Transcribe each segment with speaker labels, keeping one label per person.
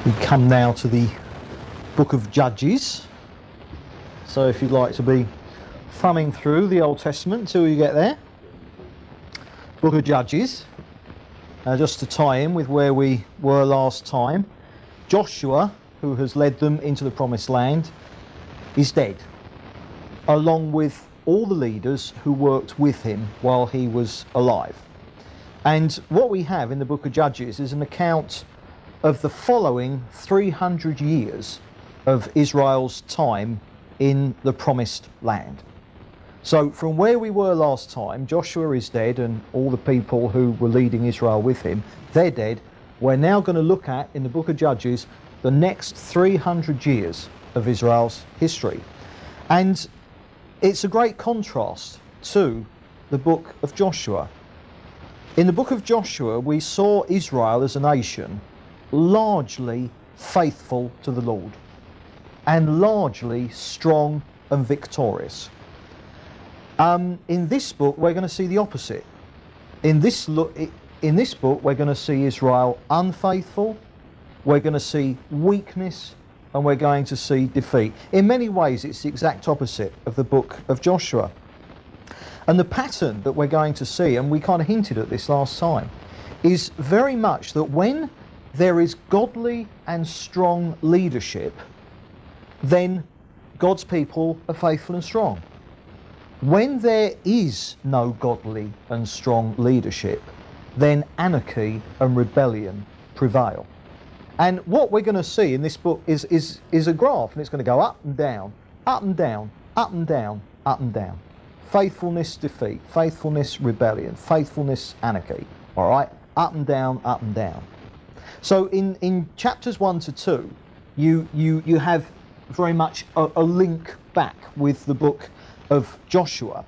Speaker 1: We come now to the book of Judges. So if you'd like to be thumbing through the Old Testament until you get there. Book of Judges. Just to tie in with where we were last time, Joshua, who has led them into the promised land, is dead, along with all the leaders who worked with him while he was alive. And what we have in the book of Judges is an account of the following 300 years of Israel's time in the promised land. So from where we were last time, Joshua is dead and all the people who were leading Israel with him, they're dead. We're now going to look at, in the book of Judges, the next 300 years of Israel's history. And it's a great contrast to the book of Joshua. In the book of Joshua, we saw Israel as a nation largely faithful to the Lord and largely strong and victorious. In this book, we're going to see the opposite. In this book, we're going to see Israel unfaithful, we're going to see weakness, and we're going to see defeat. In many ways, it's the exact opposite of the book of Joshua. And the pattern that we're going to see, and we kind of hinted at this last time, is very much that when there is godly and strong leadership, then God's people are faithful and strong. When there is no godly and strong leadership, then anarchy and rebellion prevail. And what we're going to see in this book is a graph, and it's going to go up and down, up and down, up and down, up and down. Faithfulness, defeat, faithfulness, rebellion, faithfulness, anarchy. All right, up and down, up and down. So in chapters 1 to 2, you have very much a link back with the book of Joshua.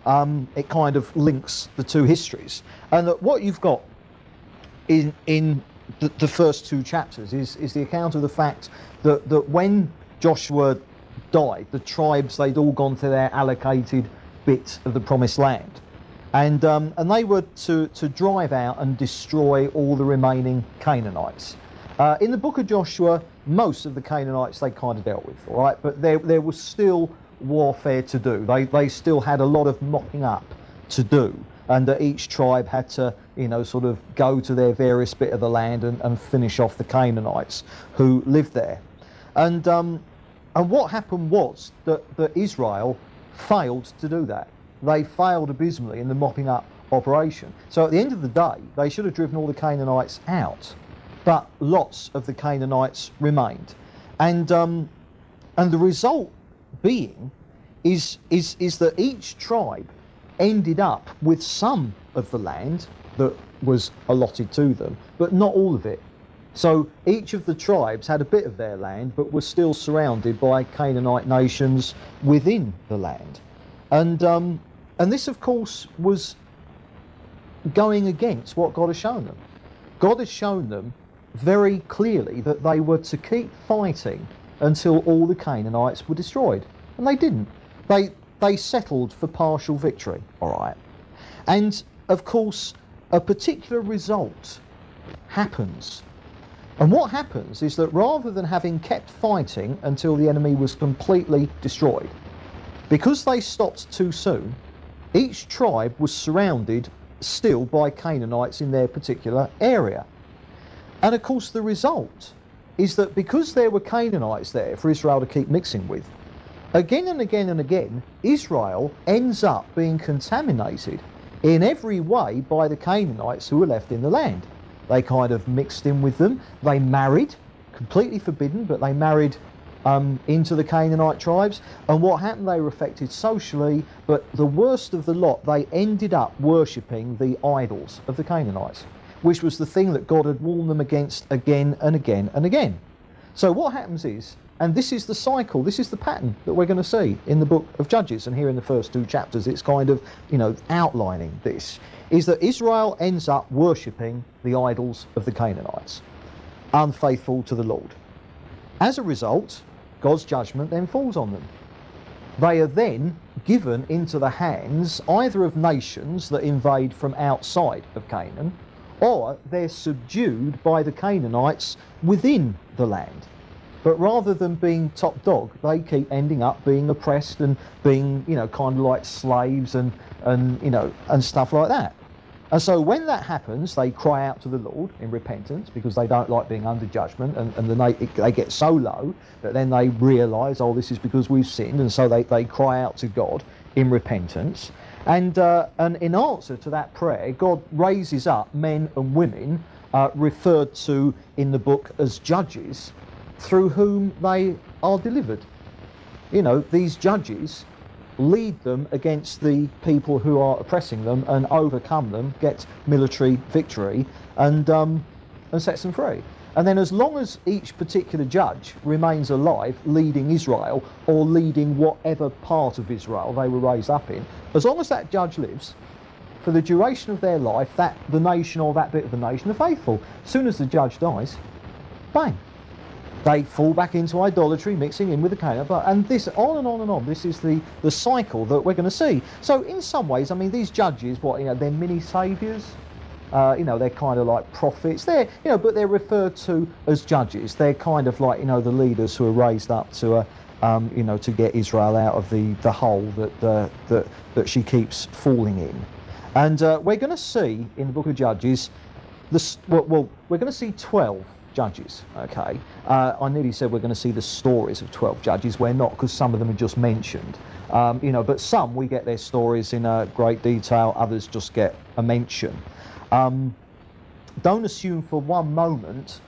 Speaker 1: It kind of links the two histories, and that what you've got in the first two chapters is the account of the fact that when Joshua died, the tribes, they'd all gone to their allocated bit of the promised land, and they were to drive out and destroy all the remaining Canaanites. In the book of Joshua, most of the Canaanites they kind of dealt with, all right, but there was still warfare to do. They still had a lot of mopping up to do, and each tribe had to, sort of go to their various bit of the land and finish off the Canaanites who lived there. And what happened was that Israel failed to do that. They failed abysmally in the mopping up operation. So at the end of the day, they should have driven all the Canaanites out, but lots of the Canaanites remained. And the result being is that each tribe ended up with some of the land that was allotted to them, but not all of it. So each of the tribes had a bit of their land, but was still surrounded by Canaanite nations within the land. And this, of course, was going against what God has shown them. God has shown them very clearly that they were to keep fighting until all the Canaanites were destroyed. And they didn't. They settled for partial victory, all right. And, of course, a particular result happens. And what happens is that rather than having kept fighting until the enemy was completely destroyed, because they stopped too soon, each tribe was surrounded still by Canaanites in their particular area. And, of course, the result is that because there were Canaanites there for Israel to keep mixing with, again and again and again, Israel ends up being contaminated in every way by the Canaanites who were left in the land. They kind of mixed in with them. They married, completely forbidden, but they married into the Canaanite tribes. And what happened, they were affected socially, but the worst of the lot, they ended up worshipping the idols of the Canaanites, which was the thing that God had warned them against again and again and again. So what happens is, and this is the cycle, this is the pattern that we're going to see in the book of Judges, and here in the first two chapters it's kind of, outlining this, is that Israel ends up worshipping the idols of the Canaanites, unfaithful to the Lord. As a result, God's judgment then falls on them. They are then given into the hands either of nations that invade from outside of Canaan, or they're subdued by the Canaanites within the land. But rather than being top dog, they keep ending up being oppressed and being, you know, kind of like slaves and you know, and stuff like that. And so when that happens, they cry out to the Lord in repentance because they don't like being under judgment, and then they get so low that then they realise, oh, this is because we've sinned, and so they cry out to God in repentance. And in answer to that prayer, God raises up men and women referred to in the book as judges, through whom they are delivered. You know, these judges lead them against the people who are oppressing them and overcome them, get military victory, and sets them free. And then as long as each particular judge remains alive, leading Israel or leading whatever part of Israel they were raised up in, as long as that judge lives, for the duration of their life, that the nation or that bit of the nation are faithful. As soon as the judge dies, bang, they fall back into idolatry, mixing in with the Canaanite, and this on and on and on. This is the cycle that we're going to see. So in some ways, I mean, these judges, they're mini saviours. They're kind of like prophets. They're, but they're referred to as judges. They're kind of like, the leaders who are raised up to, to get Israel out of the hole that she keeps falling in. And we're going to see in the book of Judges, we're going to see 12 judges, okay? I nearly said we're going to see the stories of 12 judges. We're not, because some of them are just mentioned. But some we get their stories in great detail, others just get a mention. Don't assume for one moment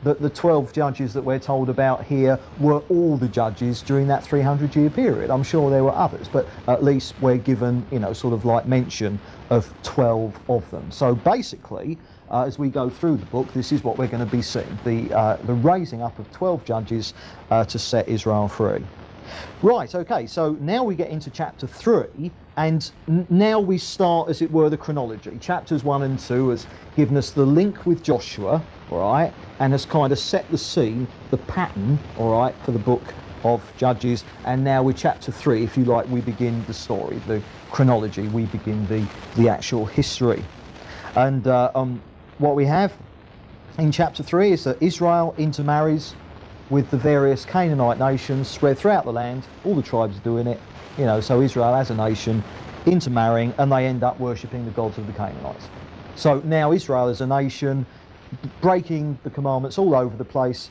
Speaker 1: that the 12 judges that we're told about here were all the judges during that 300-year period. I'm sure there were others, but at least we're given, sort of like mention of 12 of them. So basically, as we go through the book, this is what we're going to be seeing, the raising up of 12 judges to set Israel free. Right, okay, so now we get into chapter 3, and now we start, as it were, the chronology. Chapters 1 and 2 has given us the link with Joshua, all right, and has kind of set the scene, the pattern, all right, for the book of Judges. And now with chapter 3, if you like, we begin the story, the chronology, we begin the actual history. And what we have in chapter 3 is that Israel intermarries with the various Canaanite nations spread throughout the land. All the tribes are doing it, so Israel as a nation intermarrying, and they end up worshipping the gods of the Canaanites. So now Israel as a nation, breaking the commandments all over the place,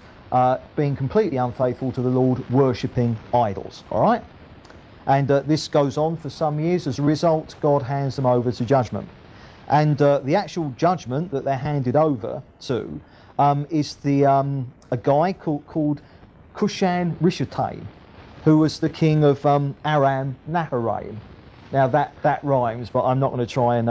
Speaker 1: being completely unfaithful to the Lord, worshipping idols, all right? And this goes on for some years. As a result, God hands them over to judgment. And the actual judgment that they're handed over to is a guy called Cushan-Rishathaim, who was the king of Aram Naharaim. Now that rhymes, but I'm not going to try and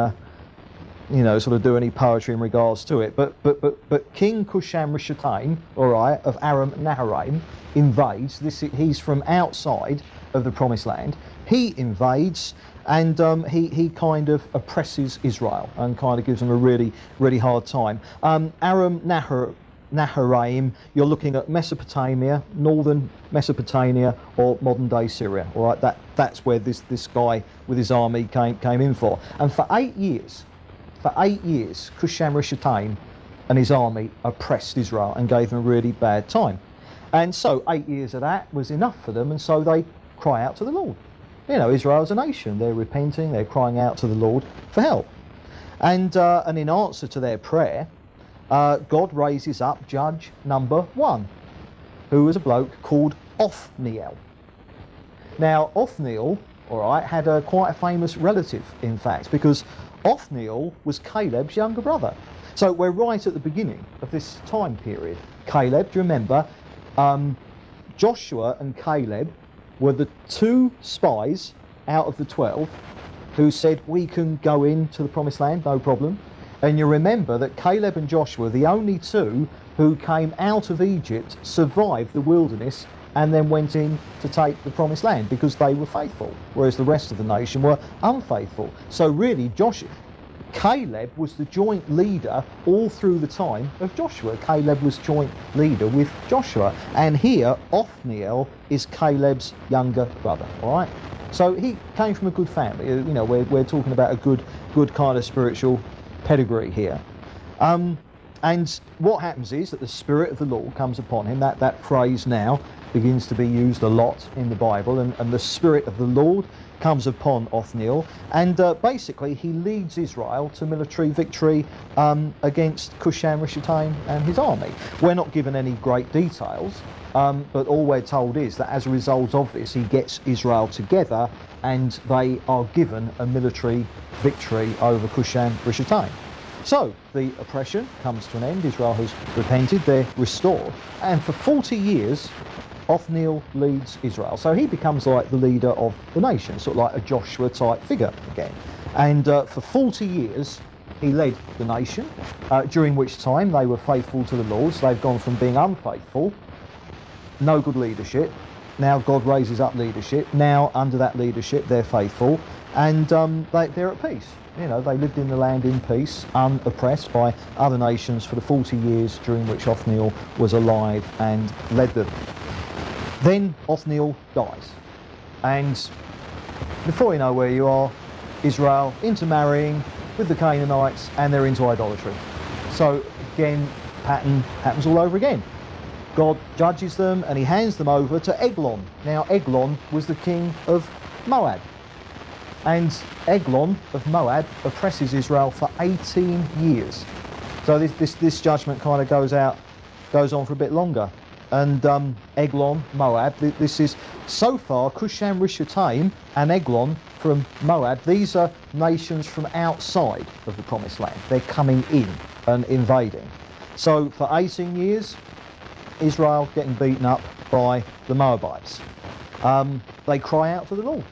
Speaker 1: sort of do any poetry in regards to it. But King Cushan-Rishathaim, all right, of Aram Naharaim, invades. He's from outside of the Promised Land. He invades, and he kind of oppresses Israel and kind of gives them a really, really hard time. Aram Naharaim, you're looking at Mesopotamia, northern Mesopotamia, or modern-day Syria. All right, that's where this guy with his army came in for. And for 8 years, Cushan-Rishathaim and his army oppressed Israel and gave them a really bad time. And so 8 years of that was enough for them, and so they cry out to the Lord. Israel's a nation. They're repenting. They're crying out to the Lord for help. And in answer to their prayer, God raises up judge number 1, who was a bloke called Othniel. Now, Othniel, all right, had quite a famous relative, in fact, because Othniel was Caleb's younger brother. So we're right at the beginning of this time period. Caleb, do you remember? Joshua and Caleb were the 2 spies out of the 12 who said, we can go into the Promised Land, no problem. And you remember that Caleb and Joshua, the only 2 who came out of Egypt, survived the wilderness and then went in to take the Promised Land because they were faithful, whereas the rest of the nation were unfaithful. So really, Caleb was the joint leader all through the time of Joshua. Caleb was joint leader with Joshua. And here, Othniel is Caleb's younger brother, all right? So he came from a good family. We're talking about a good kind of spiritual pedigree here. And what happens is that the Spirit of the Lord comes upon him. That phrase now begins to be used a lot in the Bible, and the Spirit of the Lord comes upon Othniel, and basically he leads Israel to military victory against Cushan-Rishathaim and his army. We're not given any great details, but all we're told is that as a result of this, he gets Israel together and they are given a military victory over Cushan-Rishathaim. So the oppression comes to an end. Israel has repented, they're restored, and for 40 years Othniel leads Israel. So he becomes like the leader of the nation, sort of like a Joshua type figure again. And for 40 years he led the nation, during which time they were faithful to the Lord. So they've gone from being unfaithful, no good leadership, now God raises up leadership, now under that leadership they're faithful, and they're at peace. You know, they lived in the land in peace, unoppressed by other nations for the 40 years during which Othniel was alive and led them. Then Othniel dies, and before you know where you are, Israel intermarrying with the Canaanites, and they're into idolatry. So again, pattern happens all over again. God judges them and he hands them over to Eglon. Now Eglon was the king of Moab, and Eglon of Moab oppresses Israel for 18 years. So this judgment kind of goes on for a bit longer. And Eglon, Moab, this is so far Cushan-Rishathaim and Eglon from Moab. These are nations from outside of the Promised Land. They're coming in and invading. So for 18 years, Israel getting beaten up by the Moabites. They cry out to the Lord.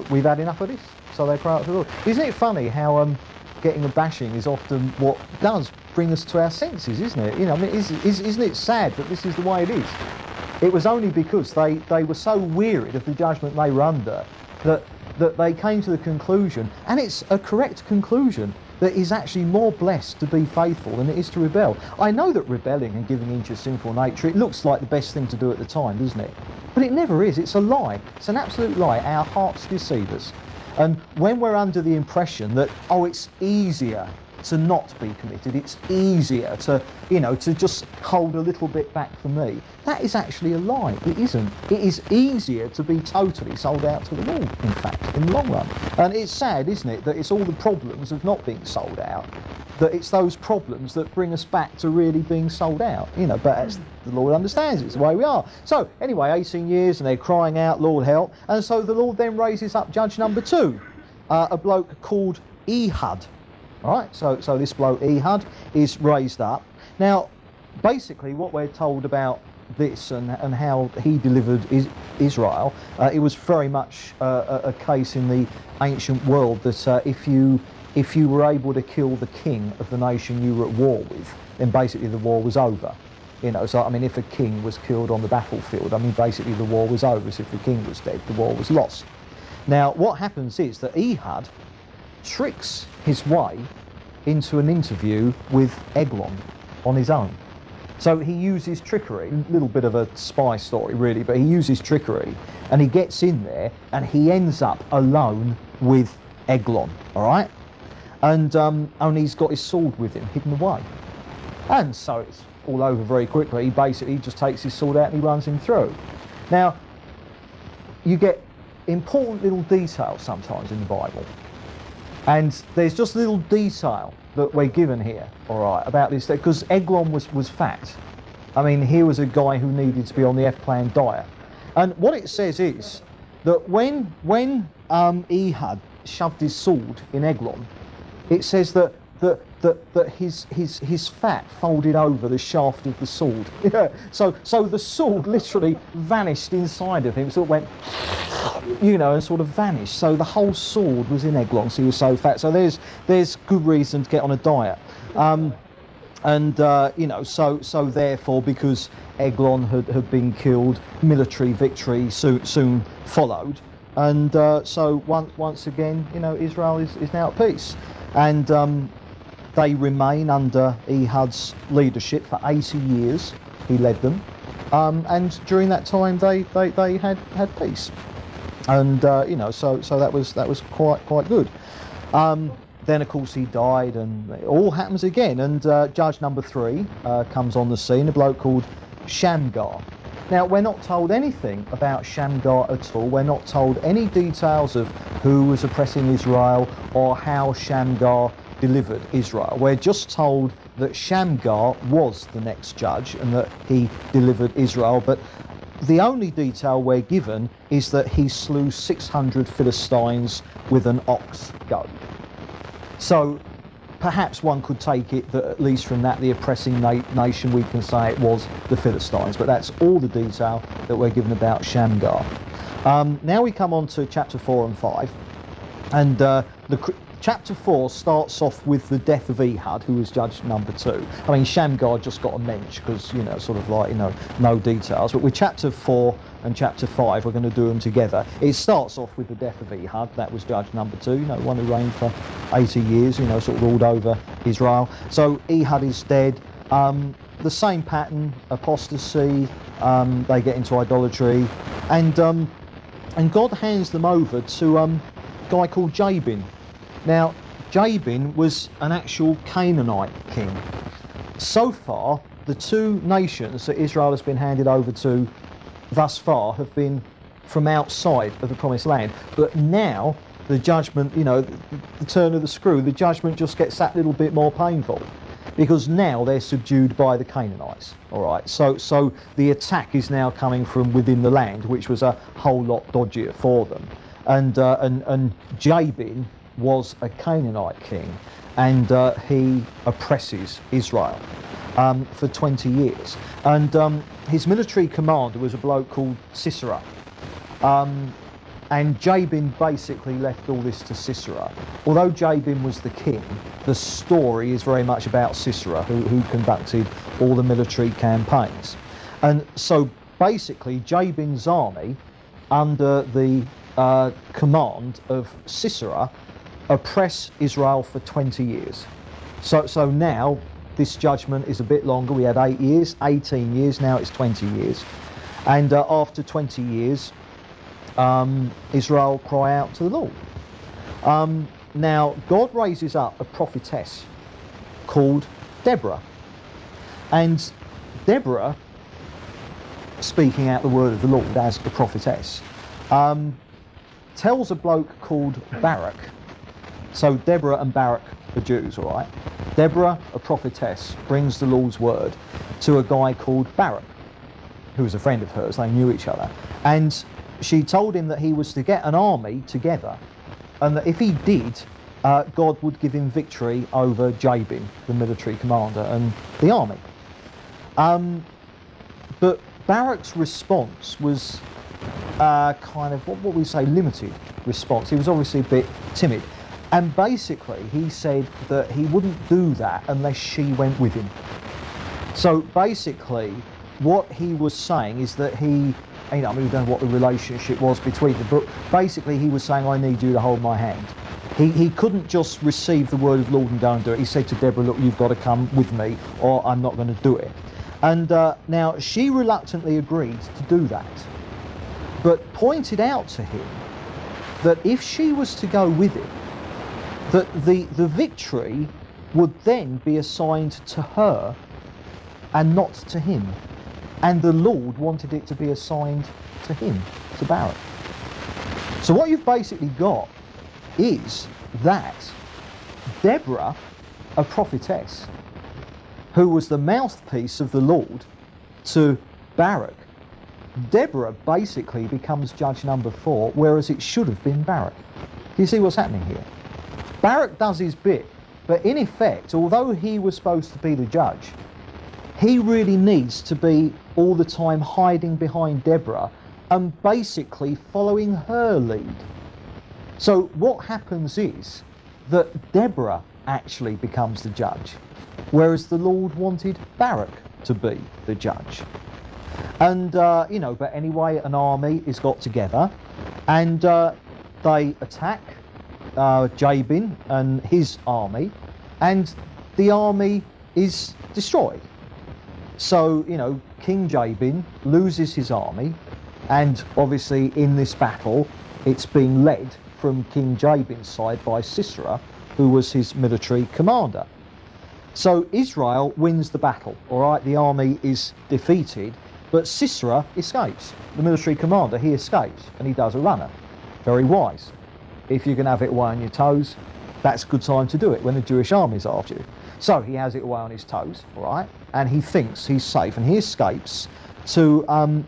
Speaker 1: We've had enough of this, so they cry out to the Lord. Isn't it funny how getting a bashing is often what does bring us to our senses, isn't it? You know, I mean, isn't it sad that this is the way it is? It was only because they were so wearied of the judgment they were under that they came to the conclusion, and it's a correct conclusion, that it's actually more blessed to be faithful than it is to rebel. I know that rebelling and giving in to your sinful nature, it looks like the best thing to do at the time, doesn't it? But it never is. It's a lie. It's an absolute lie. Our hearts deceive us. And when we're under the impression that, oh, it's easier to not be committed, it's easier to, you know, to just hold a little bit back for me, that is actually a lie. It isn't. It is easier to be totally sold out to the Lord, in fact, in the long run. And it's sad, isn't it, that it's all the problems of not being sold out, that it's those problems that bring us back to really being sold out, you know, but as the Lord understands, it's the way we are. So anyway, 18 years and they're crying out, Lord help, and so the Lord then raises up judge number 2, a bloke called Ehud. All right, so this bloke Ehud is raised up. Now, basically what we're told about this and how he delivered Israel, it was very much a case in the ancient world that if you were able to kill the king of the nation you were at war with, then basically the war was over. You know, so I mean, if a king was killed on the battlefield, I mean, basically the war was over. So if the king was dead, the war was lost. Now, what happens is that Ehud tricks his way into an interview with Eglon on his own. So he uses trickery, a little bit of a spy story really, but he uses trickery, and he gets in there and he ends up alone with Eglon, all right? And only he's got his sword with him, hidden away. And so it's all over very quickly. He basically just takes his sword out and he runs him through. Now, you get important little details sometimes in the Bible. And there's just a little detail that we're given here, all right, about this, because Eglon was fat. I mean, he was a guy who needed to be on the F-plan diet. And what it says is that when Ehud shoved his sword in Eglon, it says that his fat folded over the shaft of the sword. Yeah. So the sword literally vanished inside of him. So it went, you know, and sort of vanished. So the whole sword was in Eglon, so he was so fat. So there's good reason to get on a diet. You know, so therefore, because Eglon had been killed, military victory soon followed. And so once again, you know, Israel is now at peace. And they remain under Ehud's leadership for 80 years. He led them, and during that time they had peace. And you know, so that was quite good. then of course he died, and it all happens again. And judge number 3 comes on the scene, a bloke called Shamgar. Now, we're not told anything about Shamgar at all. We're not told any details of who was oppressing Israel or how Shamgar delivered Israel. We're just told that Shamgar was the next judge and that he delivered Israel, but the only detail we're given is that he slew 600 Philistines with an ox goad. So perhaps one could take it that at least from that, the oppressing nation, we can say it was the Philistines, but that's all the detail that we're given about Shamgar. Now we come on to chapter 4 and 5, and chapter 4 starts off with the death of Ehud, who was judge number 2. I mean, Shamgar just got a mensch because, you know, sort of like, you know, no details. But with chapter 4 and chapter 5, we're going to do them together. It starts off with the death of Ehud. That was judge number 2, you know, one who reigned for 80 years, you know, sort of ruled over Israel. So Ehud is dead. The same pattern, apostasy, they get into idolatry, and God hands them over to a guy called Jabin. Now, Jabin was an actual Canaanite king. So far, the 2 nations that Israel has been handed over to thus far have been from outside of the Promised Land. But now, the judgment, you know, the turn of the screw, the judgment just gets that little bit more painful, because now they're subdued by the Canaanites. All right, so the attack is now coming from within the land, which was a whole lot dodgier for them. And Jabin was a Canaanite king, and he oppresses Israel for 20 years. And his military commander was a bloke called Sisera. And Jabin basically left all this to Sisera. Although Jabin was the king, the story is very much about Sisera, who conducted all the military campaigns. And so basically Jabin's army, under the command of Sisera, oppress Israel for 20 years. So now this judgment is a bit longer. We had 8 years, 18 years, now it's 20 years. And after 20 years, Israel cry out to the Lord. Now, God raises up a prophetess called Deborah. And Deborah, speaking out the word of the Lord as a prophetess, tells a bloke called Barak. So Deborah and Barak are Jews, all right? Deborah, a prophetess, brings the Lord's word to a guy called Barak, who was a friend of hers. They knew each other. And she told him that he was to get an army together, and that if he did, God would give him victory over Jabin, the military commander, and the army. But Barak's response was kind of, what we say, limited response. He was obviously a bit timid. And basically, he said that he wouldn't do that unless she went with him. So basically, what he was saying is that he, you know, I mean, we don't know what the relationship was between them, but basically he was saying, I need you to hold my hand. He couldn't just receive the word of the Lord and go and do it. He said to Deborah, look, you've got to come with me or I'm not going to do it. And now she reluctantly agreed to do that, but pointed out to him that if she was to go with him, that the victory would then be assigned to her and not to him. And the Lord wanted it to be assigned to him, to Barak. So what you've basically got is that Deborah, a prophetess, who was the mouthpiece of the Lord to Barak, Deborah basically becomes judge number 4, whereas it should have been Barak. Do you see what's happening here? Barak does his bit, but in effect, although he was supposed to be the judge, he really needs to be all the time hiding behind Deborah and basically following her lead. So what happens is that Deborah actually becomes the judge, whereas the Lord wanted Barak to be the judge. And, you know, but anyway, an army is got together and they attack Jabin and his army, and the army is destroyed. So, you know, King Jabin loses his army, and obviously in this battle it's being led from King Jabin's side by Sisera, who was his military commander. So Israel wins the battle, all right? The army is defeated, but Sisera escapes. The military commander, he escapes, and he does a runner. Very wise. If you can have it away on your toes, that's a good time to do it when the Jewish army's after you. So he has it away on his toes, all right? And he thinks he's safe, and he escapes to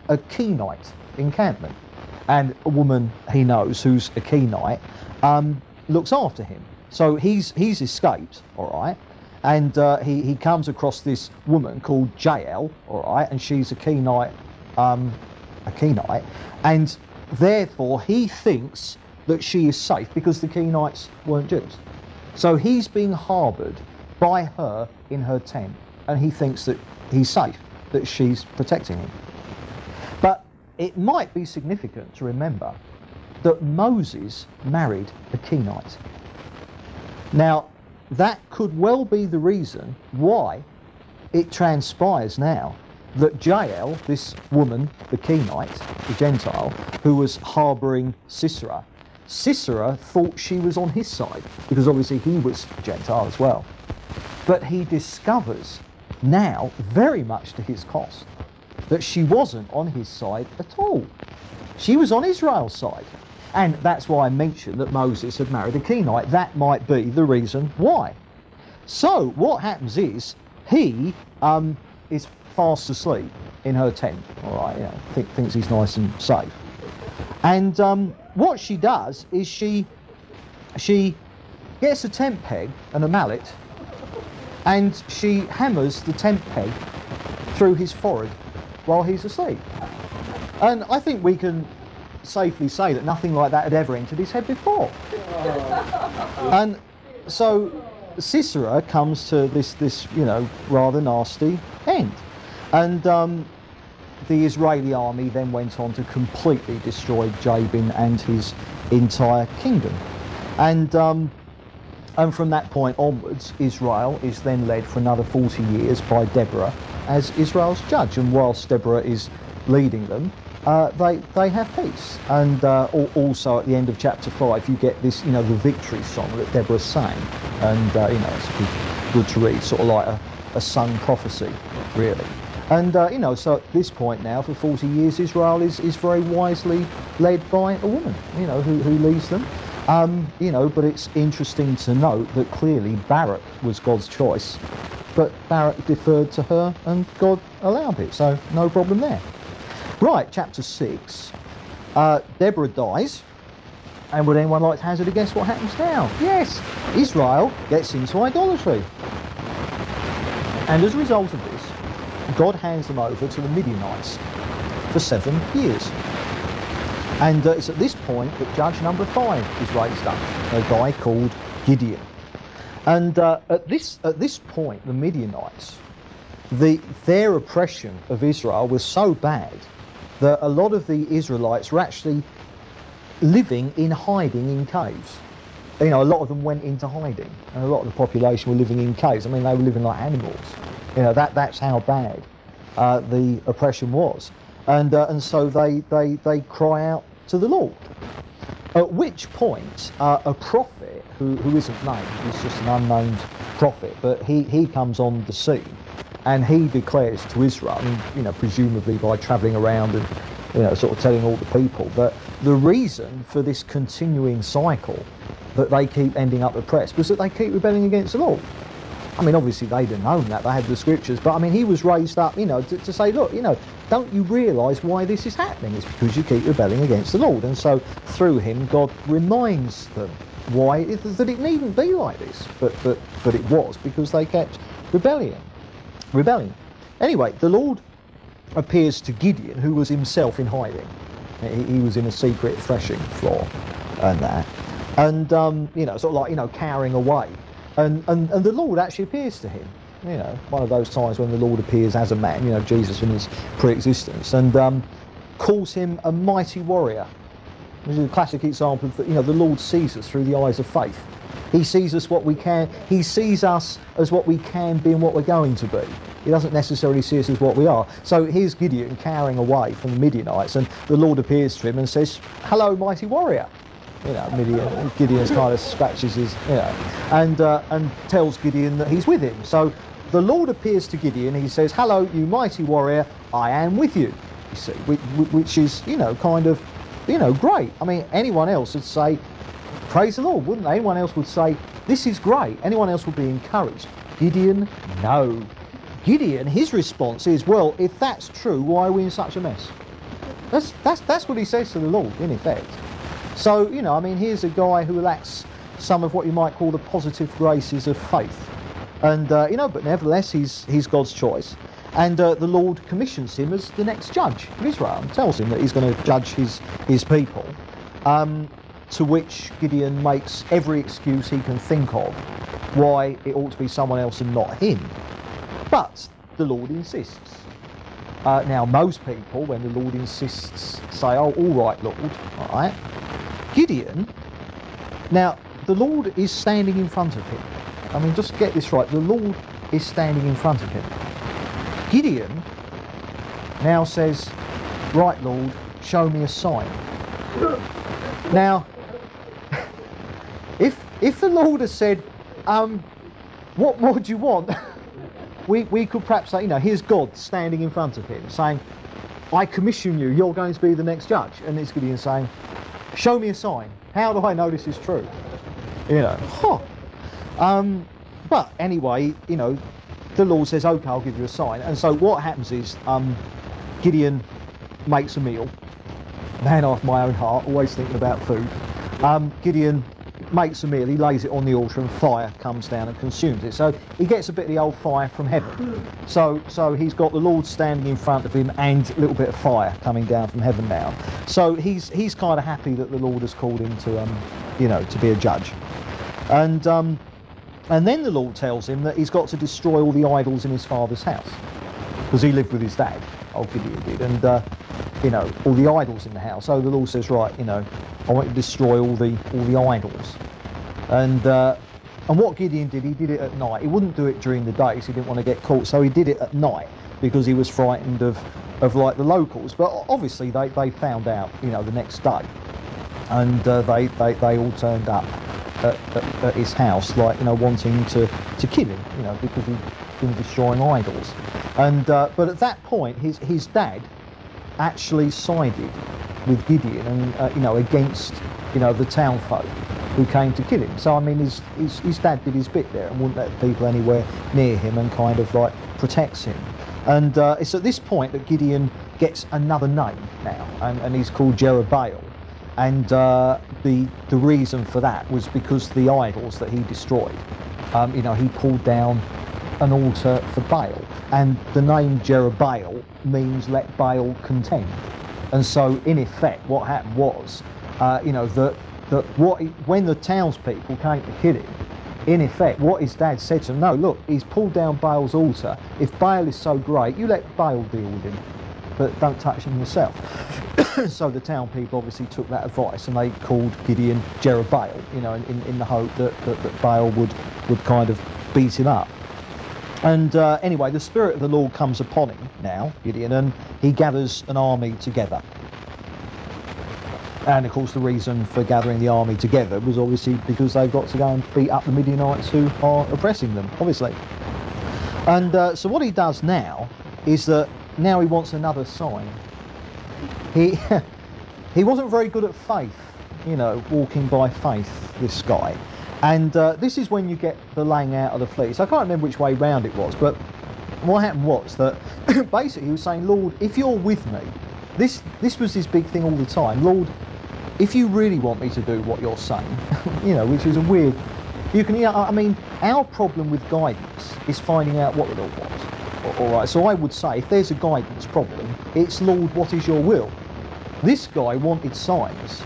Speaker 1: a Kenite encampment. And a woman he knows who's a Kenite looks after him. So he's escaped, all right? And he comes across this woman called Jael, all right? And she's a Kenite, and therefore he thinks that she is safe because the Kenites weren't Jews. So he's being harboured by her in her tent, and he thinks that he's safe, that she's protecting him. But it might be significant to remember that Moses married a Kenite. Now, that could well be the reason why it transpires now that Jael, this woman, the Kenite, the Gentile, who was harbouring Sisera, thought she was on his side, because obviously he was Gentile as well. But he discovers now, very much to his cost, that she wasn't on his side at all. She was on Israel's side. And that's why I mentioned that Moses had married a Kenite. That might be the reason why. So what happens is he is fast asleep in her tent, all right, you know, thinks he's nice and safe. And what she does is she gets a tent peg and a mallet, and she hammers the tent peg through his forehead while he's asleep. And I think we can safely say that nothing like that had ever entered his head before. And so Sisera comes to this you know, rather nasty end. And the Israeli army then went on to completely destroy Jabin and his entire kingdom. And from that point onwards, Israel is then led for another 40 years by Deborah as Israel's judge. And whilst Deborah is leading them, they have peace. And also at the end of chapter 5, you get this, you know, the victory song that Deborah sang. And, you know, it's good to read, sort of like a sung prophecy, really. And, you know, so at this point now, for 40 years, Israel is very wisely led by a woman, you know, who leads them. You know, but it's interesting to note that clearly Barak was God's choice, but Barak deferred to her and God allowed it, so no problem there. Right, chapter 6. Deborah dies, and would anyone like to hazard a guess what happens now? Yes, Israel gets into idolatry. And as a result of this, God hands them over to the Midianites for 7 years. And it's at this point that judge number 5 is raised up, a guy called Gideon. And at this point, the Midianites, their oppression of Israel was so bad that a lot of the Israelites were actually living in hiding in caves. You know, a lot of them went into hiding, and a lot of the population were living in caves. I mean, they were living like animals. You know, that's how bad the oppression was. And so they cry out to the Lord. At which point, a prophet who isn't named, he's just an unnamed prophet, but he comes on the scene, and he declares to Israel, I mean, you know, presumably by travelling around and, you know, sort of telling all the people that the reason for this continuing cycle that they keep ending up oppressed was that they keep rebelling against the Lord. I mean, obviously they'd have known that, they had the scriptures, but I mean, he was raised up, you know, to say, look, you know, don't you realise why this is happening? It's because you keep rebelling against the Lord. And so through him, God reminds them why that it needn't be like this, but it was because they kept rebelling. Anyway, the Lord appears to Gideon, who was himself in hiding. He was in a secret threshing floor and that, and you know, sort of like, you know, cowering away. And the Lord actually appears to him, you know, one of those times when the Lord appears as a man, you know, Jesus in his pre-existence, and calls him a mighty warrior. This is a classic example of, you know, the Lord sees us through the eyes of faith. He sees us what we can. He sees us as what we can be and what we're going to be. He doesn't necessarily see us as what we are. So here's Gideon cowering away from the Midianites, and the Lord appears to him and says, "Hello, mighty warrior." You know, Gideon kind of scratches his, you know, and tells Gideon that he's with him. So the Lord appears to Gideon. He says, "Hello, you mighty warrior, I am with you." You see, which is, you know, kind of, you know, great. I mean, anyone else would say, "Praise the Lord," wouldn't they? Anyone else would say, "This is great." Anyone else would be encouraged. Gideon, no. Gideon, his response is, "Well, if that's true, why are we in such a mess?" That's what he says to the Lord, in effect. So, you know, I mean, here's a guy who lacks some of what you might call the positive graces of faith. And, you know, but nevertheless, he's God's choice. And the Lord commissions him as the next judge of Israel and tells him that he's going to judge his people. To which Gideon makes every excuse he can think of why it ought to be someone else and not him. But the Lord insists. Now, most people, when the Lord insists, say, "Oh, all right, Lord," all right. Gideon, now, the Lord is standing in front of him. I mean, just get this right. The Lord is standing in front of him. Gideon now says, "Right, Lord, show me a sign." Now, if the Lord has said, "What more do you want?" we could perhaps say, you know, here's God standing in front of him saying, "I commission you, you're going to be the next judge." And it's Gideon saying, "Show me a sign. How do I know this is true?" You know, but anyway, you know, the Lord says, "Okay, I'll give you a sign." And so what happens is, Gideon makes a meal. Man after my own heart, always thinking about food. Gideon makes a meal, he lays it on the altar, and fire comes down and consumes it. So he gets a bit of the old fire from heaven. So he's got the Lord standing in front of him and a little bit of fire coming down from heaven now. So he's kind of happy that the Lord has called him to, you know, to be a judge. And then the Lord tells him that he's got to destroy all the idols in his father's house, because he lived with his dad, old Gideon did, and you know, all the idols in the house. So the Lord says, "Right, you know, I want you to destroy all the idols." And what Gideon did, he did it at night. He wouldn't do it during the day, so he didn't want to get caught. So he did it at night because he was frightened of like the locals. But obviously they found out, you know, the next day, and they all turned up at his house, like, you know, wanting to kill him, you know, because he'd been destroying idols. And but at that point, his dad actually sided with Gideon and you know, against, you know, the town folk who came to kill him. So I mean, his dad did his bit there and wouldn't let people anywhere near him and kind of like protects him. And it's at this point that Gideon gets another name now, and he's called Jerubbaal. And the reason for that was because the idols that he destroyed, you know, he pulled down an altar for Baal, and the name Jerubbaal means "let Baal contend." And so in effect what happened was, you know, that when the townspeople came to kill him, in effect what his dad said to him, "No, look, he's pulled down Baal's altar. If Baal is so great, you let Baal deal with him, but don't touch him yourself." So the town people obviously took that advice and they called Gideon Jerubbaal, you know, in the hope that Baal would kind of beat him up. And anyway, the Spirit of the Lord comes upon him now, Gideon, and he gathers an army together. And of course the reason for gathering the army together was obviously because they've got to go and beat up the Midianites who are oppressing them, obviously. And so what he does now is that now he wants another sign. He wasn't very good at faith, you know, walking by faith, this guy. And this is when you get the laying out of the fleece. I can't remember which way round it was, but what happened was that basically he was saying, "Lord, if you're with me," this was his big thing all the time, "Lord, if you really want me to do what you're saying," you know, which is a weird, you can, you know, I mean, our problem with guidance is finding out what the Lord wants. All right, so I would say if there's a guidance problem, it's, "Lord, what is your will?" This guy wanted signs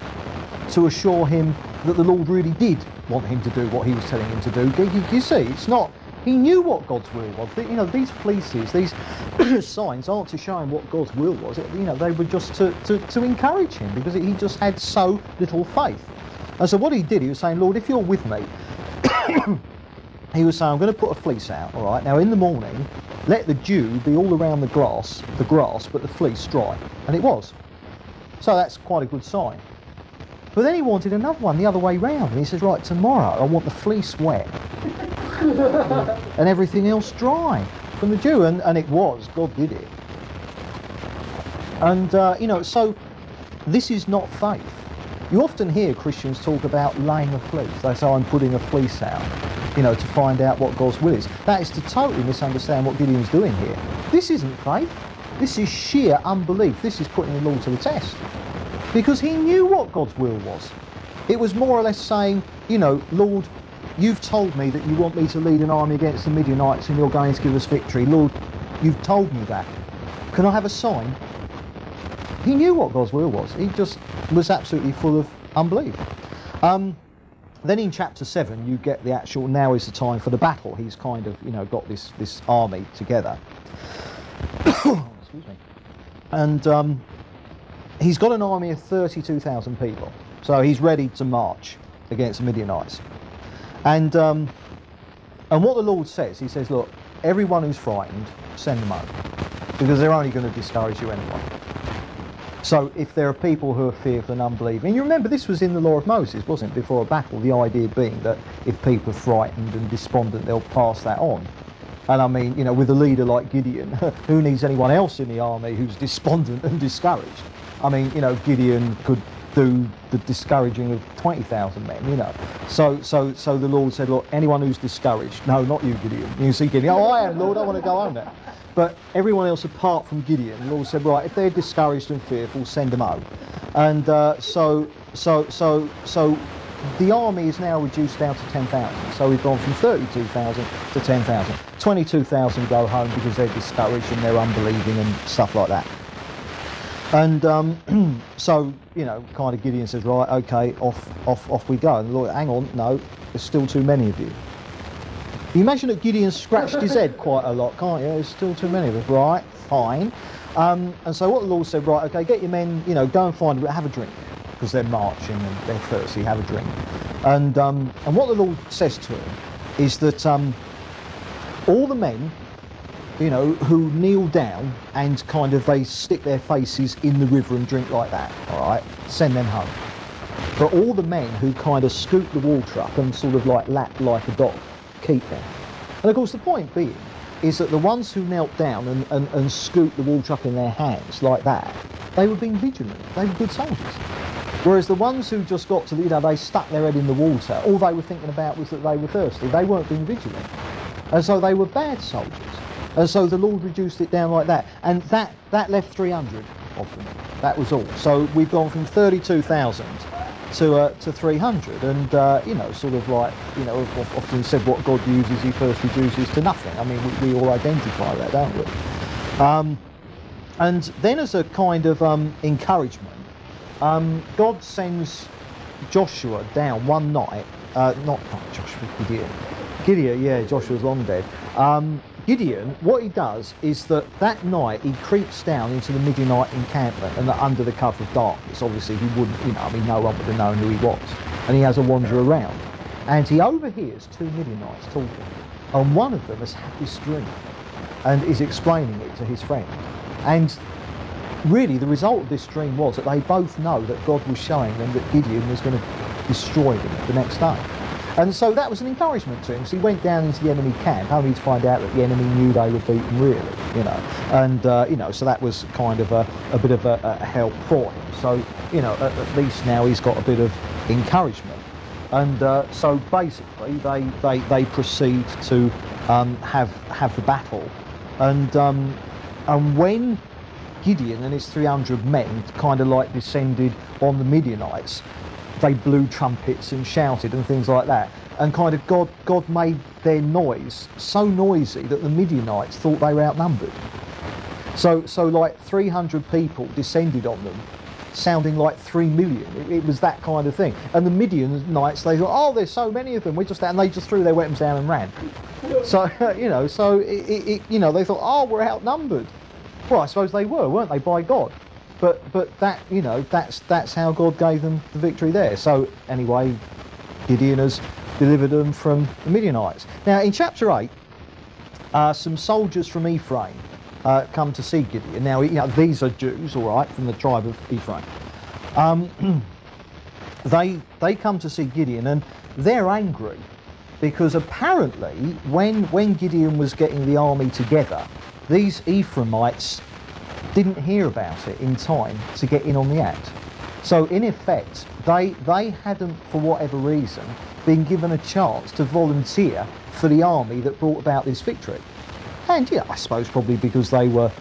Speaker 1: to assure him that the Lord really did want him to do what he was telling him to do. You see, it's not, he knew what God's will was. You know, these fleeces, these signs aren't to show him what God's will was. You know, they were just to encourage him, because he just had so little faith. And so what he did, he was saying, "Lord, if you're with me," he was saying, "I'm going to put a fleece out, all right? Now in the morning, let the dew be all around the grass, but the fleece dry." And it was. So that's quite a good sign. But then he wanted another one the other way round, and he says, right, tomorrow I want the fleece wet and everything else dry from the dew. And it was, God did it. And, you know, so this is not faith. You often hear Christians talk about laying a fleece. They say, I'm putting a fleece out, you know, to find out what God's will is. That is to totally misunderstand what Gideon's doing here. This isn't faith. This is sheer unbelief. This is putting the Lord to the test. Because he knew what God's will was. It was more or less saying, you know, Lord, you've told me that you want me to lead an army against the Midianites and you're going to give us victory. Lord, you've told me that. Can I have a sign? He knew what God's will was. He just was absolutely full of unbelief. Then in chapter 7, you get the actual, now is the time for the battle. He's kind of, you know, got this army together. Excuse me. And he's got an army of 32,000 people. So he's ready to march against the Midianites. And what the Lord says, he says, look, everyone who's frightened, send them home. Because they're only going to discourage you anyway. So if there are people who are fearful and unbelieving, and you remember this was in the law of Moses, wasn't it, before a battle, the idea being that if people are frightened and despondent, they'll pass that on. And I mean, you know, with a leader like Gideon, who needs anyone else in the army who's despondent and discouraged? I mean, you know, Gideon could do the discouraging of 20,000 men, you know. So the Lord said, look, anyone who's discouraged, no, not you, Gideon. You see Gideon, oh, I am, Lord, I want to go home now. But everyone else apart from Gideon, the Lord said, right, if they're discouraged and fearful, send them home. And so the army is now reduced down to 10,000. So we've gone from 32,000 to 10,000. 22,000 go home because they're discouraged and they're unbelieving and stuff like that. And so, you know, kind of Gideon says, right, okay, off we go. And the Lord, hang on, no, there's still too many of you. You imagine that Gideon scratched his head quite a lot, can't you? There's still too many of us, right, fine. And so what the Lord said, right, okay, get your men, you know, go and have a drink, because they're marching and they're thirsty, have a drink. And what the Lord says to him is that all the men, you know, who kneel down and kind of they stick their faces in the river and drink like that, all right, send them home. But all the men who kind of scoop the water up and sort of like lap like a dog, keep them. And of course the point being is that the ones who knelt down and scooped the water up in their hands like that, they were being vigilant, they were good soldiers. Whereas the ones who just got to the, you know, they stuck their head in the water, all they were thinking about was that they were thirsty, they weren't being vigilant. And so they were bad soldiers. And so the Lord reduced it down like that. And that left 300 of them. That was all. So we've gone from 32,000 to 300. And, you know, sort of like, you know, I've often said what God uses, he first reduces to nothing. I mean, we all identify that, don't we? And then as a kind of encouragement, God sends Joshua down one night, not Joshua, Gideon, yeah, Joshua's long dead. Gideon, what he does is that night he creeps down into the Midianite encampment and under the cover of darkness. Obviously he wouldn't, you know, I mean, no one would have known who he was. And he has a wander around. And he overhears two Midianites talking. And one of them has had this dream and is explaining it to his friend. And really the result of this dream was that they both know that God was showing them that Gideon was going to destroy them the next day. And so that was an encouragement to him. So he went down into the enemy camp, only to find out that the enemy knew they were beaten, really, you know. And, you know, so that was kind of a bit of a help for him. So, you know, at least now he's got a bit of encouragement. And so basically they proceed to have the battle. And when Gideon and his 300 men kind of like descended on the Midianites, they blew trumpets and shouted and things like that, and kind of God made their noise so noisy that the Midianites thought they were outnumbered. So like 300 people descended on them, sounding like 3 million. It was that kind of thing. And the Midianites, they thought, oh, there's so many of them, we're just, and they just threw their weapons down and ran. So you know, so you know, they thought, oh, we're outnumbered. Well, I suppose they were, weren't they, by God? But that, you know, that's how God gave them the victory there. So anyway, Gideon has delivered them from the Midianites. Now in chapter 8, some soldiers from Ephraim come to see Gideon. Now, you know, these are Jews, all right, from the tribe of Ephraim. they come to see Gideon, and they're angry because apparently when Gideon was getting the army together, these Ephraimites didn't hear about it in time to get in on the act. So in effect, they hadn't, for whatever reason, been given a chance to volunteer for the army that brought about this victory. And yeah, I suppose probably because they were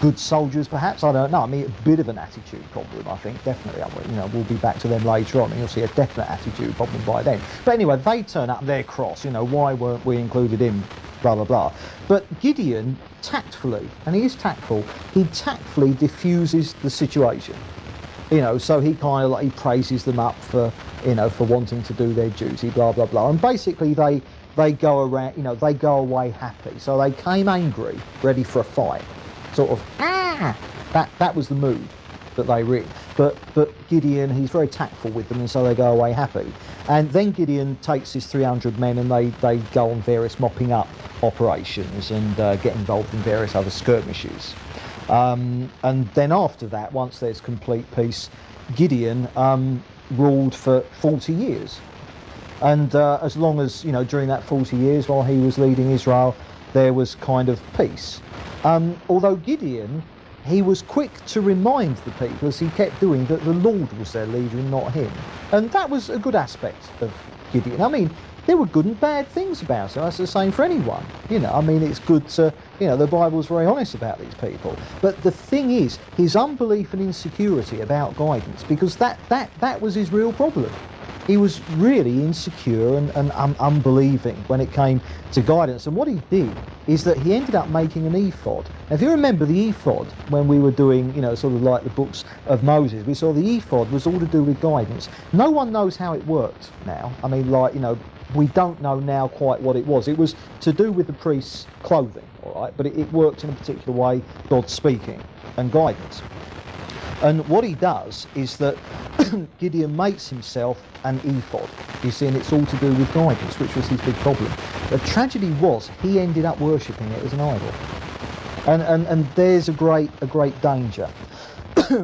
Speaker 1: good soldiers, perhaps. I don't know. I mean, a bit of an attitude problem, I think, definitely. You know, we'll be back to them later on, and you'll see a definite attitude problem by then. But anyway, they turn up, they're cross. You know, why weren't we included in? Blah blah blah. But Gideon tactfully, and he is tactful, he tactfully diffuses the situation. You know, so he kind of like, he praises them up for, you know, for wanting to do their duty, blah blah blah. And basically they go around, you know, they go away happy. So they came angry, ready for a fight. Sort of, that was the mood that they were in. But Gideon, he's very tactful with them, and so they go away happy. And then Gideon takes his 300 men, and they go on various mopping up operations and get involved in various other skirmishes. And then after that, once there's complete peace, Gideon ruled for 40 years. And as long as, you know, during that 40 years while he was leading Israel, there was kind of peace. Although Gideon, he was quick to remind the people, as he kept doing, that the Lord was their leader and not him. And that was a good aspect of Gideon. I mean, there were good and bad things about him. That's the same for anyone. You know, I mean, it's good to, you know, the Bible's very honest about these people. But the thing is, his unbelief and insecurity about guidance, because that was his real problem. He was really insecure and unbelieving when it came to guidance. And what he did is that he ended up making an ephod. Now, if you remember the ephod, when we were doing, you know, sort of like the books of Moses, we saw the ephod was all to do with guidance. No one knows how it worked now. I mean, like, you know, we don't know now quite what it was. It was to do with the priest's clothing, all right, but it worked in a particular way, God speaking and guidance. And what he does is that Gideon makes himself an ephod, you see, and it's all to do with guidance, which was his big problem. The tragedy was he ended up worshipping it as an idol. And there's a great danger.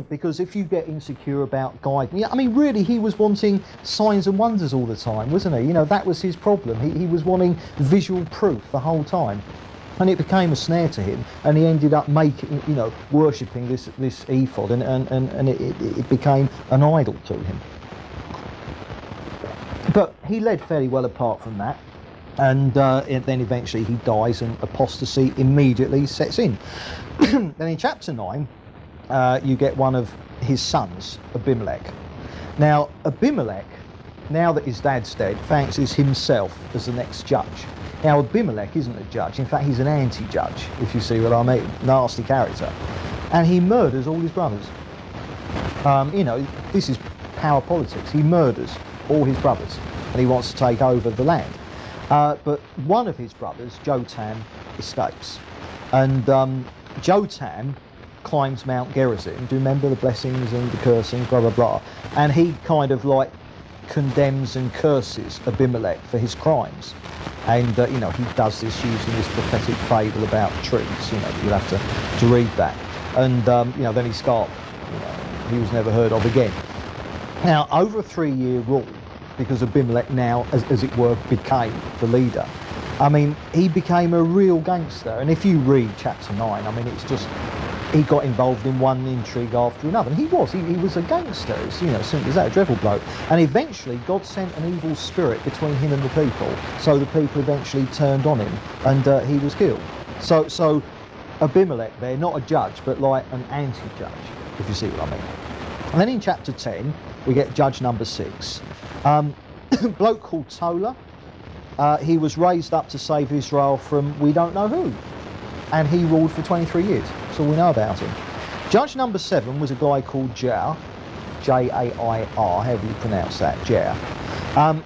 Speaker 1: Because if you get insecure about guidance, yeah, I mean, really, he was wanting signs and wonders all the time, wasn't he? You know, that was his problem. He was wanting visual proof the whole time. And it became a snare to him, and he ended up making, you know, worshipping this ephod, and it became an idol to him. But he led fairly well apart from that, and then eventually he dies, and apostasy immediately sets in. Then in chapter 9, you get one of his sons, Abimelech. Now, Abimelech, now that his dad's dead, fancies himself as the next judge. Now, Abimelech isn't a judge. In fact, he's an anti-judge, if you see what I mean. Nasty character. And he murders all his brothers. You know, this is power politics. He murders all his brothers, and he wants to take over the land. But one of his brothers, Jotam, escapes. And Jotam climbs Mount Gerizim. Do you remember the blessings and the cursing, blah, blah, blah? And he kind of like condemns and curses Abimelech for his crimes. And, you know, he does this using this prophetic fable about trees. You know, you'll have to read that. And, you know, then he he was never heard of again. Now, over a 3-year rule, because Abimelech now, as it were, became the leader, I mean, he became a real gangster. And if you read chapter 9, I mean, it's just, he got involved in one intrigue after another. And he was a gangster, you know, simple as that, a dreadful bloke. And eventually God sent an evil spirit between him and the people, so the people eventually turned on him, and he was killed. So Abimelech there, not a judge, but like an anti-judge, if you see what I mean. And then in chapter 10, we get judge number 6. A bloke called Tola. He was raised up to save Israel from we don't know who. And he ruled for 23 years. That's all we know about him. Judge number 7 was a guy called Jair, Jair, however you pronounce that, Jair.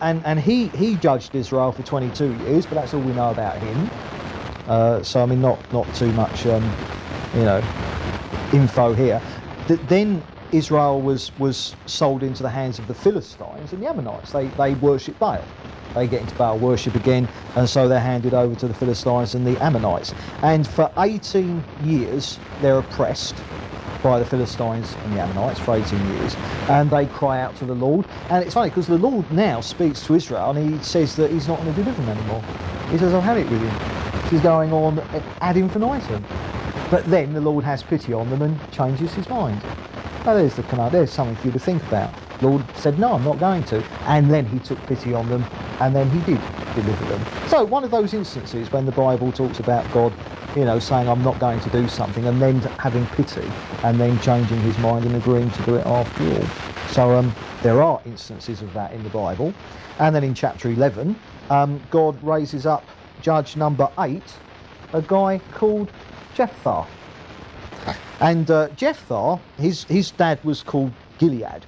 Speaker 1: And he judged Israel for 22 years, but that's all we know about him. So, I mean, not too much, you know, info here. Then Israel was sold into the hands of the Philistines and the Ammonites. They worship Baal. They get into Baal worship again, and so they're handed over to the Philistines and the Ammonites. And for 18 years, they're oppressed by the Philistines and the Ammonites for 18 years, and they cry out to the Lord. And it's funny because the Lord now speaks to Israel and he says that he's not going to deliver them anymore. He says, I've had it with him. He's going on ad infinitum. But then the Lord has pity on them and changes his mind. Now there's something for you to think about. The Lord said, no, I'm not going to. And then he took pity on them, and then he did deliver them. So one of those instances when the Bible talks about God, saying I'm not going to do something, and then having pity, and then changing his mind and agreeing to do it after all. So there are instances of that in the Bible. And then in chapter 11, God raises up judge number 8, a guy called Jephthah. And Jephthah, his dad was called Gilead.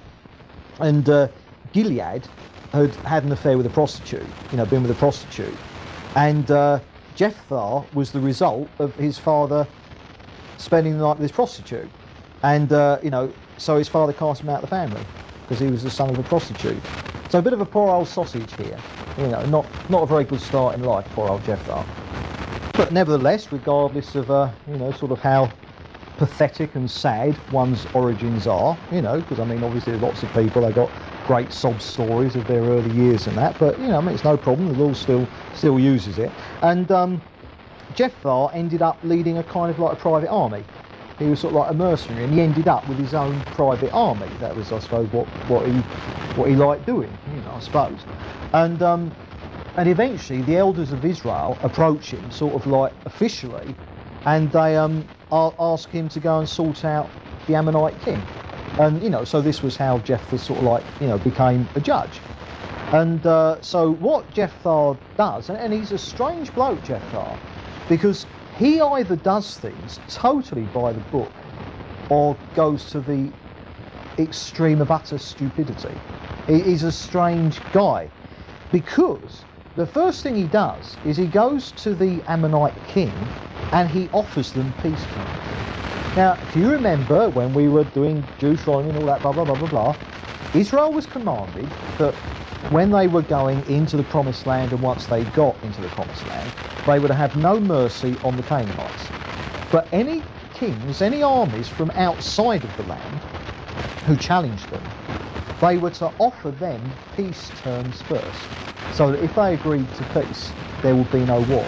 Speaker 1: And Gilead had an affair with a prostitute, been with a prostitute. And Jephthah was the result of his father spending the night with this prostitute. And, so his father cast him out of the family because he was the son of a prostitute. So a bit of a poor old sausage here, not a very good start in life, poor old Jephthah. But nevertheless, regardless of, sort of how pathetic and sad one's origins are, because obviously lots of people, they got great sob stories of their early years and that, but it's no problem, the Lord still uses it. And Jephthah ended up leading a kind of like a private army. He was sort of like a mercenary, and he ended up with his own private army. That was, I suppose, what he liked doing, I suppose. And eventually the elders of Israel approach him sort of like officially, and they ask him to go and sort out the Ammonite king. And so this was how Jephthah sort of like became a judge. And so what Jephthah does, and he's a strange bloke, Jephthah, because he either does things totally by the book or goes to the extreme of utter stupidity. He's a strange guy, because the first thing he does is he goes to the Ammonite king and he offers them peace terms. Now, if you remember when we were doing Deuteronomy and all that blah blah blah blah blah, Israel was commanded that when they were going into the promised land, and once they got into the promised land, they were to have no mercy on the Canaanites. But any kings, any armies from outside of the land who challenged them, they were to offer them peace terms first, so that if they agreed to peace, there would be no war.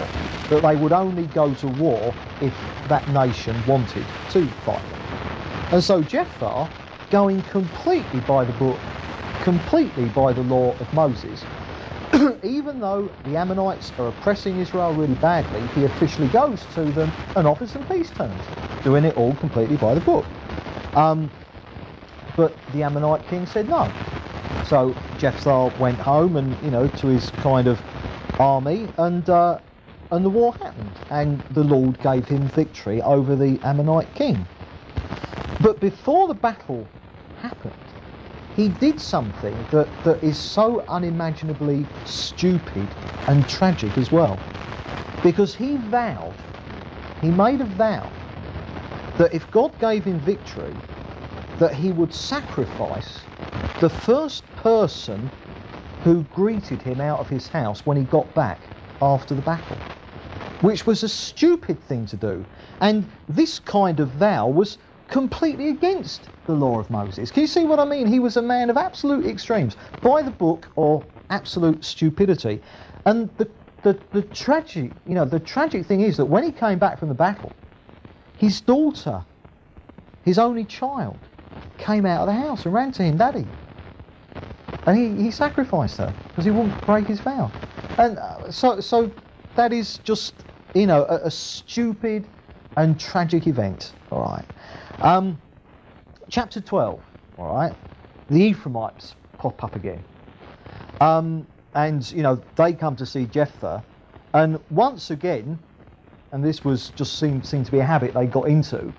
Speaker 1: That they would only go to war if that nation wanted to fight them. And so Jephthah, going completely by the book, completely by the law of Moses, even though the Ammonites are oppressing Israel really badly, he officially goes to them and offers them peace terms, doing it all completely by the book. But the Ammonite king said no. So Jephthah went home and, to his kind of army, and the war happened, and the Lord gave him victory over the Ammonite king. But before the battle happened, he did something that is so unimaginably stupid and tragic as well. Because he made a vow that if God gave him victory, that he would sacrifice the first person who greeted him out of his house when he got back after the battle, which was a stupid thing to do. And this kind of vow was completely against the law of Moses. Can you see what I mean? He was a man of absolute extremes, by the book or absolute stupidity. And the tragic thing is that when he came back from the battle, his daughter, his only child, came out of the house and ran to him, Daddy. And he sacrificed her because he wouldn't break his vow. And so that is just, a stupid and tragic event. All right. Chapter 12. All right. The Ephraimites pop up again. And they come to see Jephthah, and once again, and this was just seemed to be a habit they got into.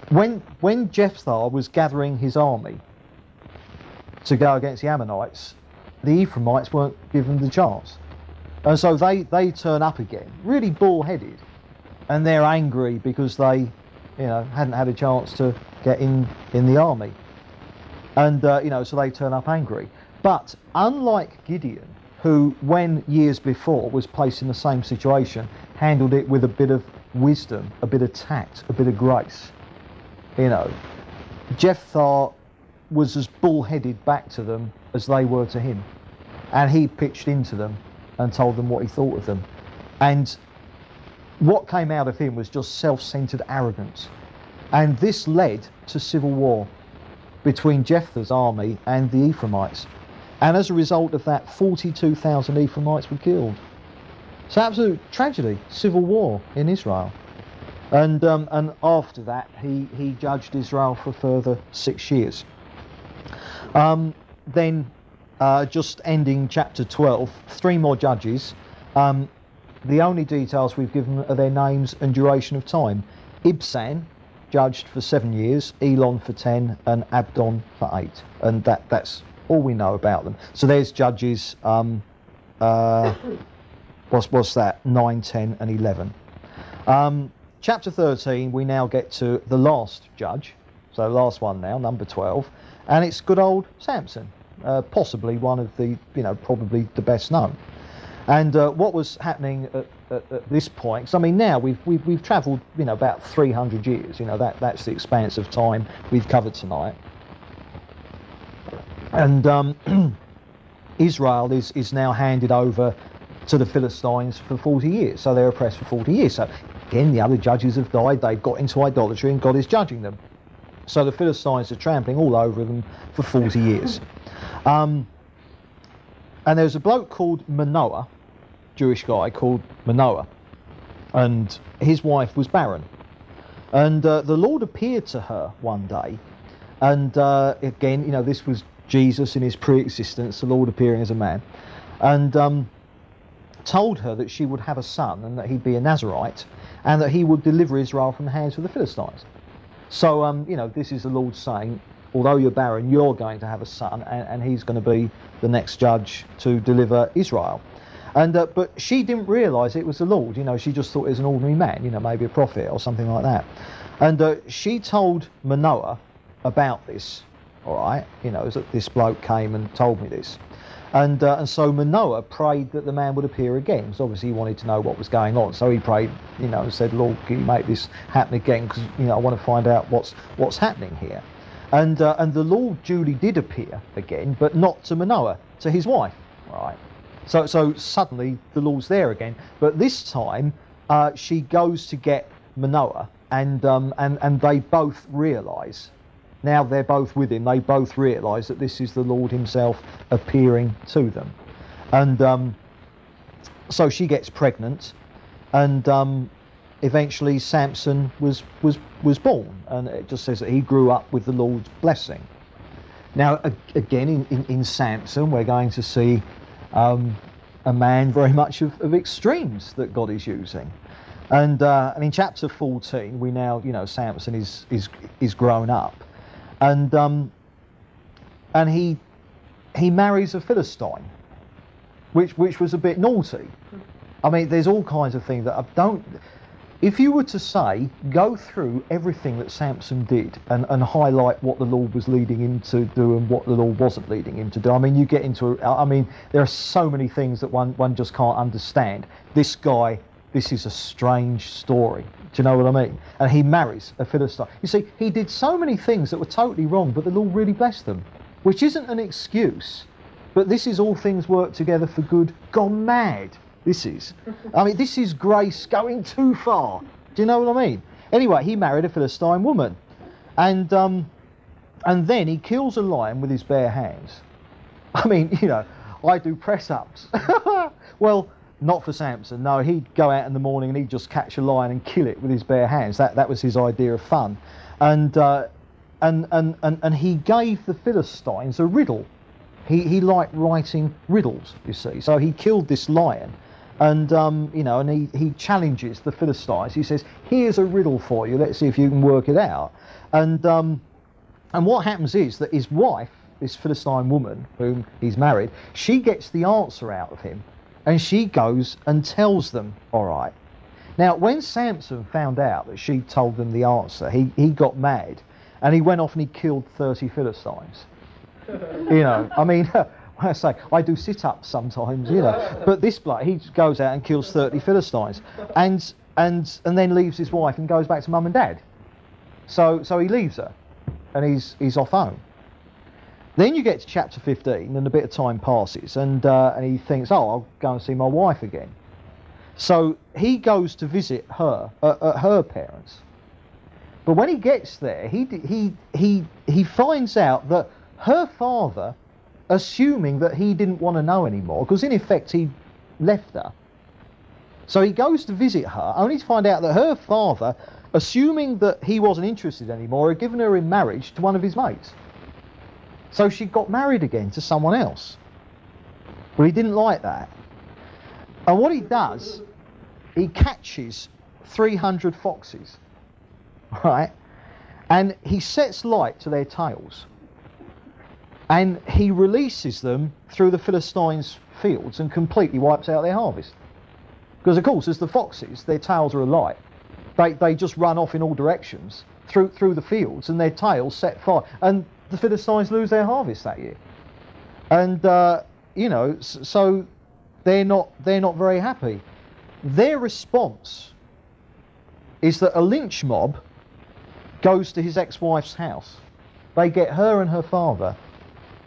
Speaker 1: When Jephthah was gathering his army to go against the Ammonites, the Ephraimites weren't given the chance. And so they turn up again, really bull-headed, and they're angry because they, hadn't had a chance to get in the army. And, so they turn up angry. But unlike Gideon, who, when years before was placed in the same situation, handled it with a bit of wisdom, a bit of tact, a bit of grace, You know, Jephthah was as bullheaded back to them as they were to him, and he pitched into them and told them what he thought of them, and what came out of him was just self-centered arrogance, and this led to civil war between Jephthah's army and the Ephraimites, and as a result of that 42,000 Ephraimites were killed. It's an absolute tragedy, civil war in Israel. And after that he judged Israel for a further 6 years. Then just ending chapter 12, 3 more judges. The only details we've given are their names and duration of time. Ibzan judged for 7 years, Elon for 10, and Abdon for 8, and that's all we know about them. So there's judges. What's that? 9, 10, and 11. Chapter 13, we now get to the last judge, so last one now, number 12, and it's good old Samson, possibly one of the, probably the best known. And what was happening at this point? 'Cause I mean, now we've travelled, about 300 years. That's the expanse of time we've covered tonight. And Israel is now handed over to the Philistines for 40 years. So they're oppressed for 40 years. So again, the other judges have died. They've got into idolatry, and God is judging them. So the Philistines are trampling all over them for 40 years. And there's a bloke called Manoah, Jewish guy called Manoah, and his wife was barren. And the Lord appeared to her one day, and again, this was Jesus in his pre-existence, the Lord appearing as a man, and told her that she would have a son, and that he'd be a Nazarite, and that he would deliver Israel from the hands of the Philistines. So, this is the Lord saying, although you're barren, you're going to have a son, and he's going to be the next judge to deliver Israel. And but she didn't realise it was the Lord. She just thought it was an ordinary man, maybe a prophet or something like that. And she told Manoah about this. All right, this bloke came and told me this. And so Manoah prayed that the man would appear again. So obviously he wanted to know what was going on. So he prayed, and said, Lord, can you make this happen again? Because I want to find out what's happening here. And the Lord duly did appear again, but not to Manoah, to his wife. All right. So suddenly the Lord's there again, but this time she goes to get Manoah, and they both realise. Now they're both with him. They both realise that this is the Lord himself appearing to them, and so she gets pregnant, and eventually Samson was born, and it just says that he grew up with the Lord's blessing. Now again in Samson we're going to see a man very much of extremes that God is using, and in chapter 14 we now Samson is grown up. And he marries a Philistine, which was a bit naughty. I mean, there's all kinds of things that I don't. If you were to say, go through everything that Samson did and highlight what the Lord was leading him to do and what the Lord wasn't leading him to do, I mean, you get into. I mean, there are so many things that one just can't understand. This guy, this is a strange story. Do you know what I mean? And he marries a Philistine. You see, he did so many things that were totally wrong, but the Lord really blessed them, which isn't an excuse. But this is all things work together for good. Gone mad. This is. I mean, this is grace going too far. Do you know what I mean? Anyway, he married a Philistine woman, and then he kills a lion with his bare hands. I mean, I do press-ups. Well. Not for Samson. No, he'd go out in the morning and he'd just catch a lion and kill it with his bare hands. That was his idea of fun, and he gave the Philistines a riddle. He liked writing riddles, you see. So he killed this lion, and and he challenges the Philistines. He says, "Here's a riddle for you. Let's see if you can work it out." And what happens is that his wife, this Philistine woman whom he's married, she gets the answer out of him. And she goes and tells them, all right. Now, when Samson found out that she told them the answer, he got mad, and he went off and he killed 30 Philistines. I mean, I say, I do sit-ups sometimes, but this bloke, he goes out and kills 30 Philistines, and then leaves his wife and goes back to mum and dad. So he leaves her, and he's off home. Then you get to chapter 15, and a bit of time passes, and he thinks, oh, I'll go and see my wife again. So he goes to visit her at her parents. But when he gets there, he finds out that her father, assuming that he didn't want to know anymore, because in effect he left her. So he goes to visit her, only to find out that her father, assuming that he wasn't interested anymore, had given her in marriage to one of his mates. So she got married again to someone else. Well, he didn't like that. And what he does, he catches 300 foxes, right? And he sets light to their tails. And he releases them through the Philistines' fields and completely wipes out their harvest. Because, of course, as the foxes, their tails are alight. They just run off in all directions through the fields, and their tails set fire. And the Philistines lose their harvest that year. And, so they're not very happy. Their response is that a lynch mob goes to his ex-wife's house. They get her and her father,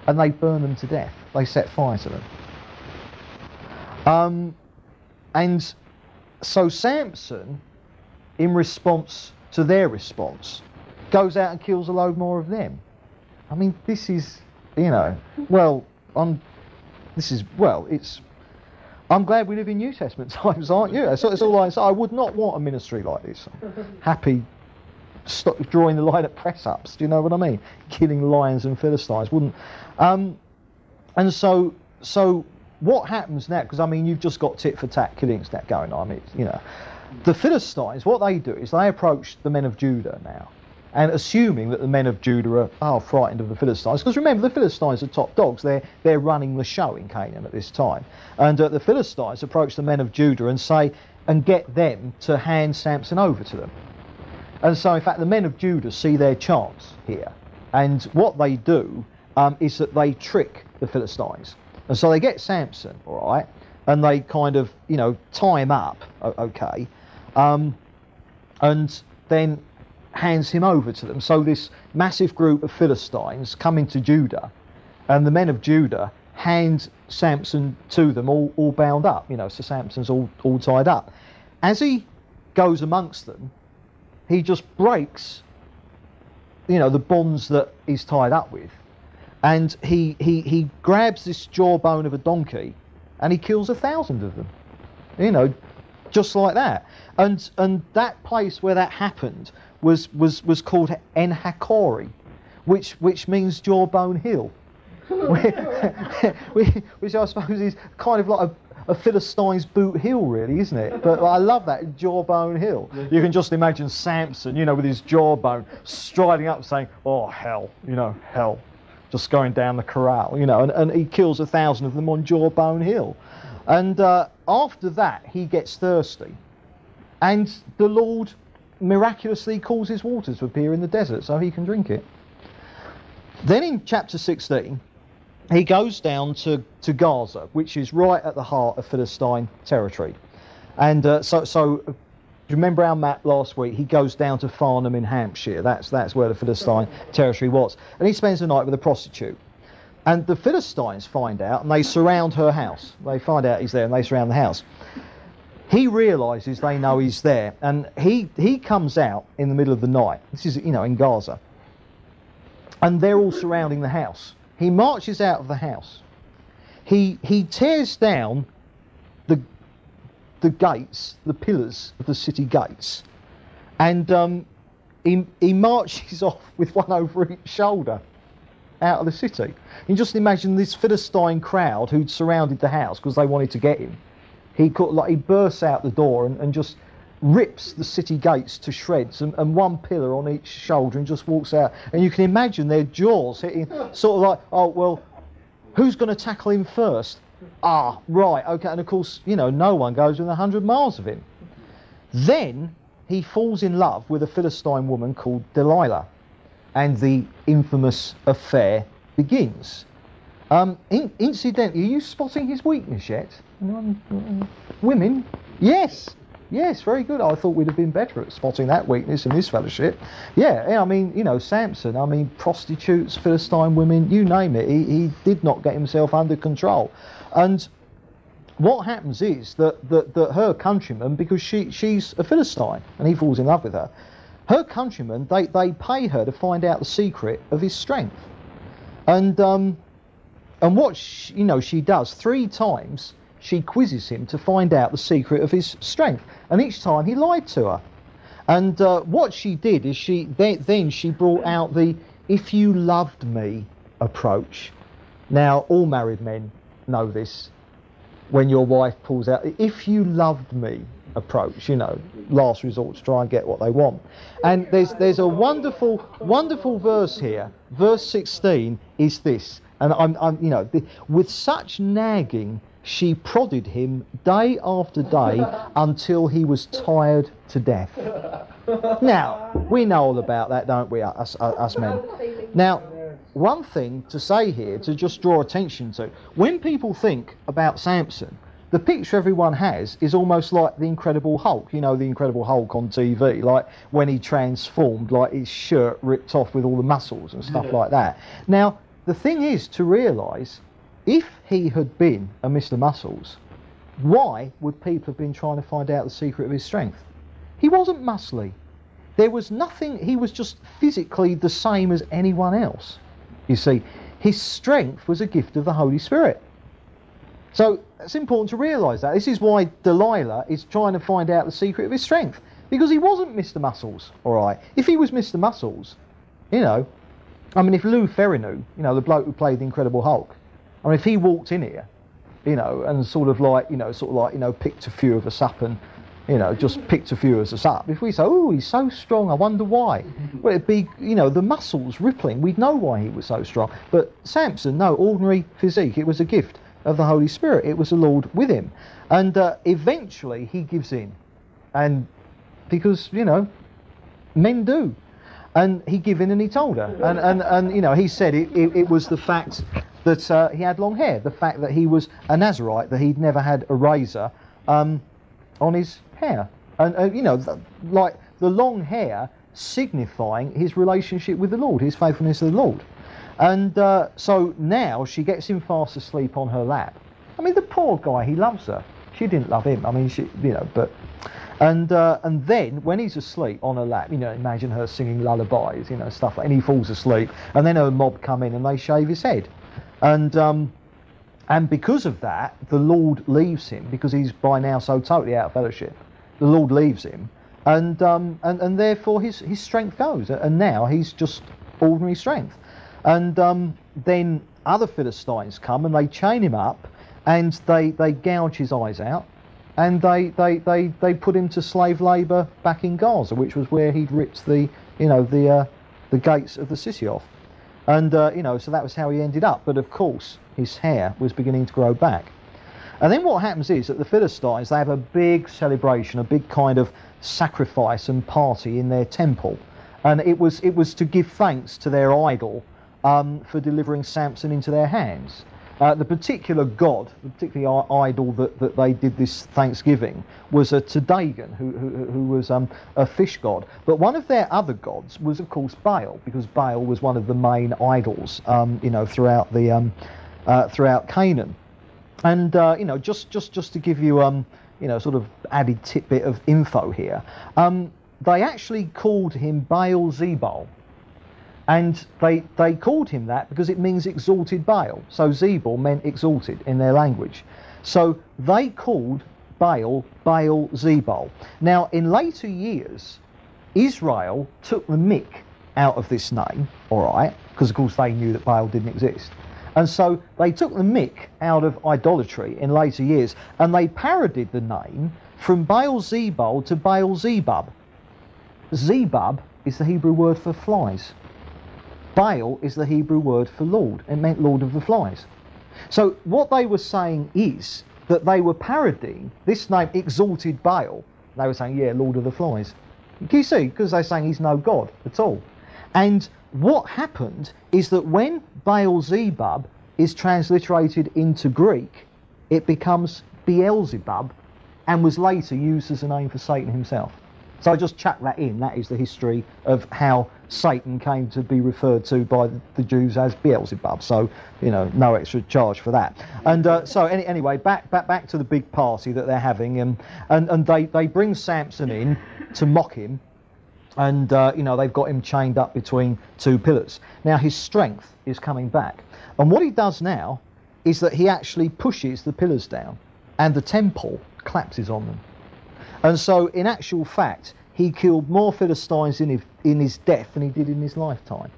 Speaker 1: and they burn them to death. They set fire to them. And so Samson, in response to their response, goes out and kills a load more of them. I mean, this is, I'm glad we live in New Testament times, aren't you? That's all I say. I would not want a ministry like this. Happy drawing the line at press-ups, do you know what I mean? Killing lions and Philistines, wouldn't. And so what happens now, because I mean you've just got tit-for-tat killings that going on. The Philistines, what they do is they approach the men of Judah now, and assuming that the men of Judah are frightened of the Philistines, because remember the Philistines are top dogs, they're running the show in Canaan at this time, and the Philistines approach the men of Judah and get them to hand Samson over to them. And so in fact the men of Judah see their chance here, and what they do is that they trick the Philistines. And so they get Samson, all right, and they kind of, tie him up, okay, and then hands him over to them. So this massive group of Philistines come into Judah, and the men of Judah hand Samson to them, all bound up, so Samson's all tied up. As he goes amongst them, he just breaks, the bonds that he's tied up with. And he grabs this jawbone of a donkey, and he kills 1,000 of them, just like that. And that place where that happened was called En Hakori, which means Jawbone Hill, which I suppose is kind of like a Philistine's boot hill, really, isn't it? But I love that, Jawbone Hill. You can just imagine Samson, with his jawbone striding up, saying, "Oh hell, hell." Just going down the corral, and he kills 1,000 of them on Jawbone Hill. And after that, he gets thirsty. And the Lord miraculously causes water to appear in the desert so he can drink it. Then in chapter 16, he goes down to Gaza, which is right at the heart of Philistine territory. And so remember our map last week? He goes down to Farnham in Hampshire. That's where the Philistine territory was. And he spends the night with a prostitute. And the Philistines find out, and they surround her house. They find out he's there, and they surround the house. He realises they know he's there, and he comes out in the middle of the night. This is, in Gaza. And they're all surrounding the house. He marches out of the house. He tears down the gates, the pillars of the city gates, and he marches off with one over each shoulder out of the city. You just imagine this Philistine crowd who'd surrounded the house because they wanted to get him. He bursts out the door and just rips the city gates to shreds, and one pillar on each shoulder, and just walks out. And you can imagine their jaws hitting, sort of like, oh well, who's going to tackle him first? Ah, right, okay. And of course, no one goes within 100 miles of him. Then he falls in love with a Philistine woman called Delilah, and the infamous affair begins. Incidentally, are you spotting his weakness yet? Women? Yes, Yes, very good. I thought we'd have been better at spotting that weakness in this fellowship. Yeah, I mean, you know, Samson, I mean, prostitutes, Philistine women, you name it. He did not get himself under control. And what happens is that her countrymen, because she's a Philistine and he falls in love with her, her countrymen, they pay her to find out the secret of his strength. And what she does 3 times, she quizzes him to find out the secret of his strength, and each time he lied to her. And what she did is she brought out the "if you loved me" approach. Now, all married men know this. When your wife pulls out the "if you loved me" approach, you know, last resort to try and get what they want. And there's a wonderful verse here. Verse 16 is this, and I'm with such nagging she prodded him day after day until he was tired to death. Now, we know all about that, don't we, us men? Now, one thing to say here, to just draw attention to, when people think about Samson, the picture everyone has is almost like the Incredible Hulk. You know, the Incredible Hulk on TV, like when he transformed, like his shirt ripped off with all the muscles and stuff like that. Now, the thing is to realise, if he had been a Mr. Muscles, why would people have been trying to find out the secret of his strength? He wasn't muscly. There was nothing, he was just physically the same as anyone else. You see, his strength was a gift of the Holy Spirit. So it's important to realise that. This is why Delilah is trying to find out the secret of his strength, because he wasn't Mr. Muscles, all right? If he was Mr. Muscles, you know, I mean, if Lou Ferrigno, you know, the bloke who played the Incredible Hulk, I mean, if he walked in here, you know, and picked a few of us up and, you know, just picked a few of us up, if we say, oh, he's so strong, I wonder why. Well, it'd be, you know, the muscles rippling, we'd know why he was so strong. But Samson, no, ordinary physique, it was a gift of the Holy Spirit, it was the Lord with him. And eventually he gives in, and because, you know, men do. And he gave in and he told her, and you know, he said it was the fact that he had long hair, the fact that he was a Nazarite, that he'd never had a razor on his hair, and you know, like the long hair signifying his relationship with the Lord, his faithfulness to the Lord. And so now she gets him fast asleep on her lap. I mean, the poor guy, he loves her. She didn't love him. I mean, she, you know, but. And then when he's asleep on her lap, you know, imagine her singing lullabies, you know, stuff like, and he falls asleep, and then her mob come in and they shave his head, and because of that, the Lord leaves him, because he's by now so totally out of fellowship. The Lord leaves him, and therefore his strength goes, and now he's just ordinary strength. And then other Philistines come and they chain him up, and they gouge his eyes out. And they put him to slave labour back in Gaza, which was where he'd ripped the gates of the city off, and you know, so that was how he ended up. But of course, his hair was beginning to grow back. And then what happens is that the Philistines, they have a big celebration, a big kind of sacrifice and party in their temple, and it was to give thanks to their idol for delivering Samson into their hands. The particular god, the particular idol that they did this thanksgiving was a Dagon, who was a fish god. But one of their other gods was, of course, Baal, because Baal was one of the main idols, you know, throughout Canaan. And you know, just to give you you know, sort of added tidbit of info here, they actually called him Baal-zebul. And they called him that because it means exalted Baal. So Zebul meant exalted in their language. So they called Baal Baal-zebul. Now, in later years, Israel took the mick out of this name, all right, because of course they knew that Baal didn't exist. And so they took the mick out of idolatry in later years, and they parodied the name from Baal-zebul to Baal-zebub. Zebub is the Hebrew word for flies. Baal is the Hebrew word for Lord. It meant Lord of the Flies. So what they were saying is that they were parodying this name, exalted Baal. They were saying, yeah, Lord of the Flies. Can you see? Because they're saying he's no God at all. And what happened is that when Baal-zebub is transliterated into Greek, it becomes Beelzebub, and was later used as a name for Satan himself. So I just chuck that in. That is the history of how Satan came to be referred to by the Jews as Beelzebub. So, you know, no extra charge for that. And so anyway, back to the big party that they're having, and they bring Samson in to mock him, and you know, they've got him chained up between two pillars. Now his strength is coming back, and what he does now is that he actually pushes the pillars down, and the temple collapses on them. And so, in actual fact, he killed more Philistines in his death than he did in his lifetime.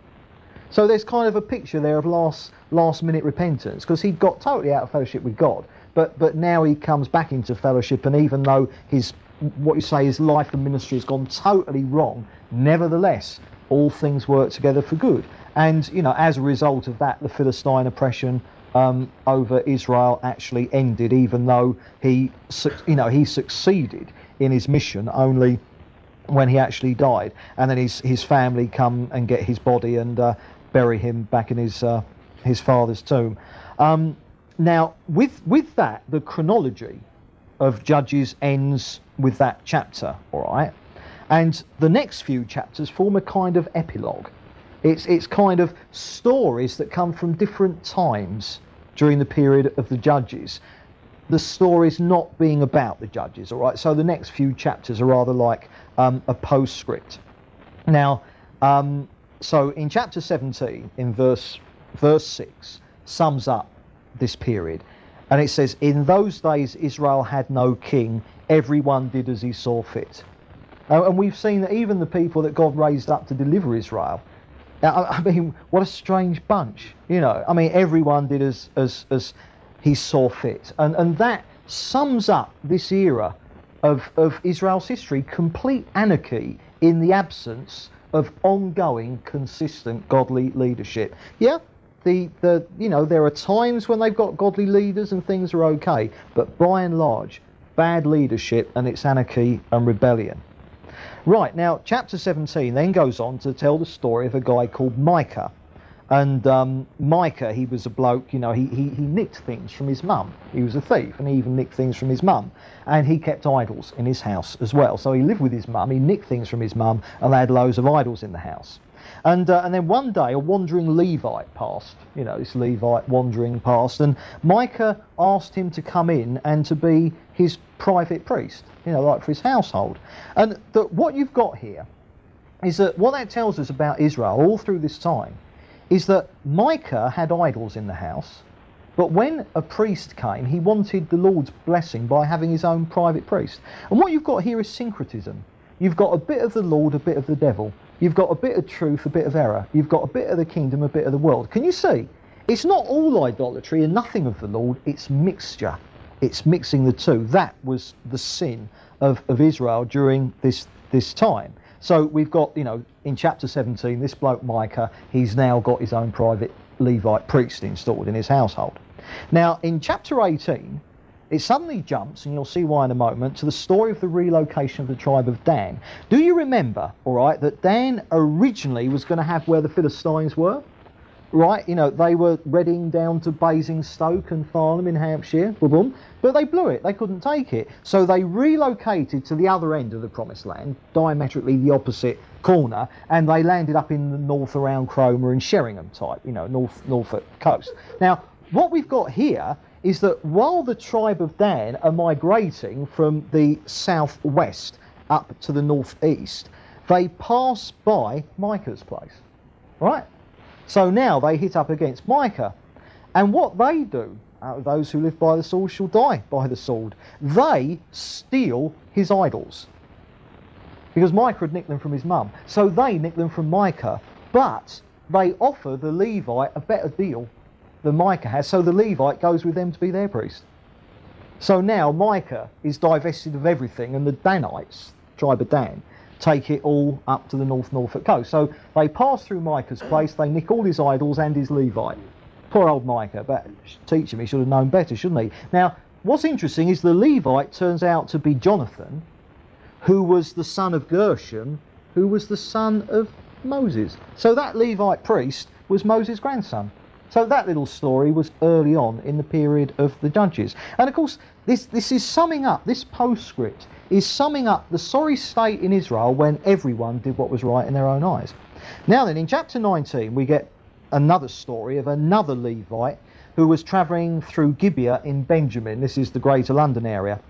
Speaker 1: So there's kind of a picture there of last minute repentance, because he'd got totally out of fellowship with God, but now he comes back into fellowship, and even though his life and ministry has gone totally wrong, nevertheless, all things work together for good. And, you know, as a result of that, the Philistine oppression over Israel actually ended, even though he succeeded in his mission only when he actually died, and then his family come and get his body and bury him back in his father's tomb. Now, with that, the chronology of Judges ends with that chapter, all right, and the next few chapters form a kind of epilogue. It's kind of stories that come from different times during the period of the Judges. The story's not being about the Judges, all right? So the next few chapters are rather like a postscript. Now, so in chapter 17, in verse 6, sums up this period. And it says, "In those days Israel had no king, everyone did as he saw fit." And we've seen that even the people that God raised up to deliver Israel, I mean, what a strange bunch, you know. I mean, everyone did as he saw fit. And that sums up this era of Israel's history, complete anarchy in the absence of ongoing, consistent, godly leadership. Yeah, you know, there are times when they've got godly leaders and things are okay, but by and large, bad leadership, and it's anarchy and rebellion. Right, now, chapter 17 then goes on to tell the story of a guy called Micah. And Micah, he was a bloke, you know, he nicked things from his mum. He was a thief, and he even nicked things from his mum. And he kept idols in his house as well. So he lived with his mum, he nicked things from his mum, and they had loads of idols in the house. And then one day, a wandering Levite passed, you know, this Levite wandering past, and Micah asked him to come in and to be his private priest, you know, like for his household. And what you've got here is that what that tells us about Israel all through this time is that Micah had idols in the house, but when a priest came, he wanted the Lord's blessing by having his own private priest. And what you've got here is syncretism. You've got a bit of the Lord, a bit of the devil. You've got a bit of truth, a bit of error. You've got a bit of the kingdom, a bit of the world. Can you see? It's not all idolatry and nothing of the Lord. It's mixture. It's mixing the two. That was the sin of Israel during this time. So we've got, you know, in chapter 17, this bloke Micah, he's now got his own private Levite priest installed in his household. Now, in chapter 18, it suddenly jumps, and you'll see why in a moment, to the story of the relocation of the tribe of Dan. Do you remember, all right, that Dan originally was going to have where the Philistines were? Right, you know, they were heading down to Basingstoke and Farnham in Hampshire, boom, but they blew it, they couldn't take it. So they relocated to the other end of the Promised Land, diametrically the opposite corner, and they landed up in the north around Cromer and Sheringham type, you know, Norfolk coast. Now, what we've got here is that while the tribe of Dan are migrating from the southwest up to the northeast, they pass by Micah's place, right? So now they hit up against Micah. And what they do, those who live by the sword shall die by the sword, they steal his idols. Because Micah had nicked them from his mum. So they nick them from Micah, but they offer the Levite a better deal than Micah has, so the Levite goes with them to be their priest. So now Micah is divested of everything, and the Danites, tribe of Dan, take it all up to the Norfolk coast. So they pass through Micah's place, they nick all his idols and his Levite. Poor old Micah, but teach him, he should have known better, shouldn't he? Now, what's interesting is the Levite turns out to be Jonathan, who was the son of Gershom, who was the son of Moses. So that Levite priest was Moses' grandson. So that little story was early on in the period of the Judges. And of course, this is summing up, this postscript is summing up the sorry state in Israel when everyone did what was right in their own eyes. Now then, in chapter 19, we get another story of another Levite who was travelling through Gibeah in Benjamin. This is the Greater London area.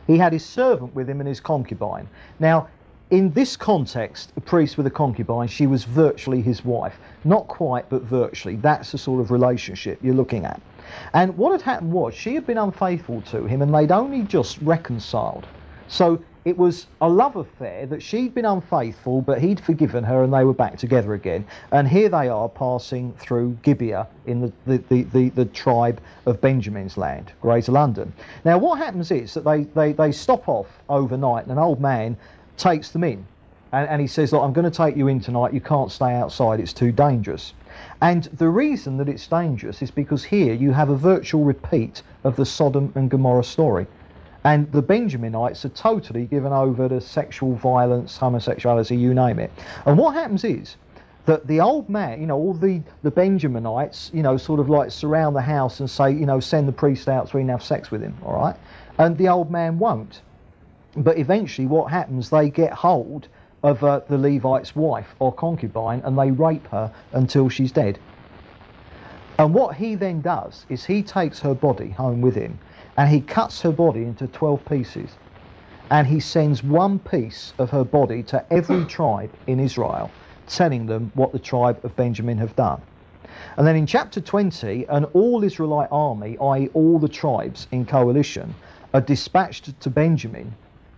Speaker 1: He had his servant with him and his concubine. Now, in this context, a priest with a concubine, she was virtually his wife. Not quite, but virtually. That's the sort of relationship you're looking at. And what had happened was, she had been unfaithful to him and they'd only just reconciled. So it was a love affair that she'd been unfaithful, but he'd forgiven her and they were back together again. And here they are passing through Gibeah in the tribe of Benjamin's land, Greater London. Now what happens is that they stop off overnight and an old man takes them in and he says, look, I'm going to take you in tonight, you can't stay outside, it's too dangerous. And the reason that it's dangerous is because here you have a virtual repeat of the Sodom and Gomorrah story. And the Benjaminites are totally given over to sexual violence, homosexuality, you name it. And what happens is that the old man, you know, all the Benjaminites, you know, sort of like surround the house and say, you know, send the priest out so we can have sex with him, all right? And the old man won't. But eventually what happens, they get hold of the Levite's wife or concubine and they rape her until she's dead. And what he then does is he takes her body home with him and he cuts her body into 12 pieces and he sends one piece of her body to every tribe in Israel, telling them what the tribe of Benjamin have done. And then in chapter 20, an all-Israelite army, i.e. all the tribes in coalition, are dispatched to Benjamin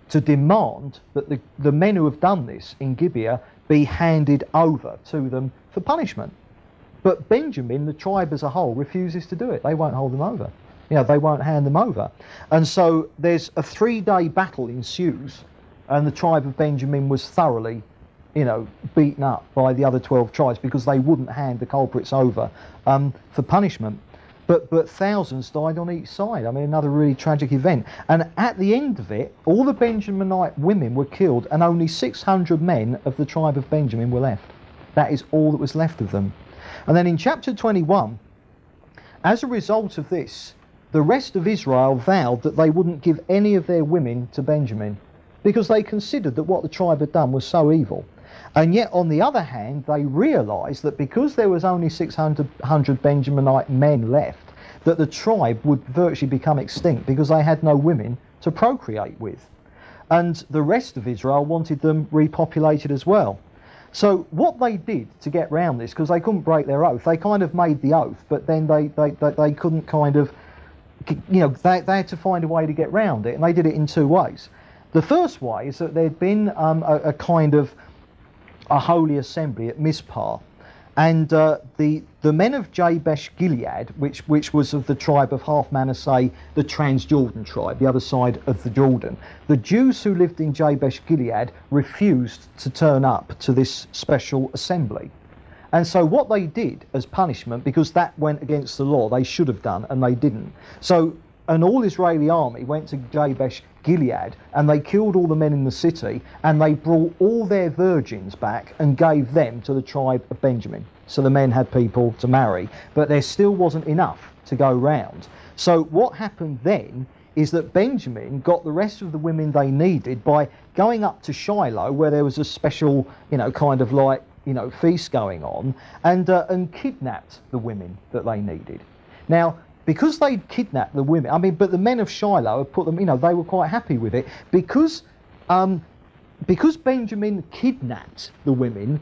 Speaker 1: to demand that the men who have done this in Gibeah be handed over to them for punishment. But Benjamin, the tribe as a whole, refuses to do it. They won't hold them over. You know, they won't hand them over. And so there's a 3-day battle ensues, and the tribe of Benjamin was thoroughly, you know, beaten up by the other 12 tribes because they wouldn't hand the culprits over for punishment. But thousands died on each side. I mean, another really tragic event. And at the end of it, all the Benjaminite women were killed and only 600 men of the tribe of Benjamin were left. That is all that was left of them. And then in chapter 21, as a result of this, the rest of Israel vowed that they wouldn't give any of their women to Benjamin because they considered that what the tribe had done was so evil. And yet, on the other hand, they realised that because there was only 600 Benjaminite men left, that the tribe would virtually become extinct because they had no women to procreate with. And the rest of Israel wanted them repopulated as well. So what they did to get round this, because they couldn't break their oath, they kind of made the oath, but then they couldn't kind of, you know, they had to find a way to get round it, and they did it in 2 ways. The first way is that there'd been a kind of a holy assembly at Mizpah, and the men of Jabesh Gilead, which was of the tribe of half Manasseh, the Transjordan tribe, the other side of the Jordan, the Jews who lived in Jabesh Gilead refused to turn up to this special assembly. And so what they did as punishment, because that went against the law, they should have done, and they didn't. So an all-Israeli army went to Jabesh Gilead and they killed all the men in the city and they brought all their virgins back and gave them to the tribe of Benjamin. So the men had people to marry, but there still wasn't enough to go round. So what happened then is that Benjamin got the rest of the women they needed by going up to Shiloh, where there was a special, you know, kind of like, you know, feast going on, and kidnapped the women that they needed. Now, because they'd kidnapped the women, I mean, but the men of Shiloh had put them, you know, they were quite happy with it. Because Benjamin kidnapped the women,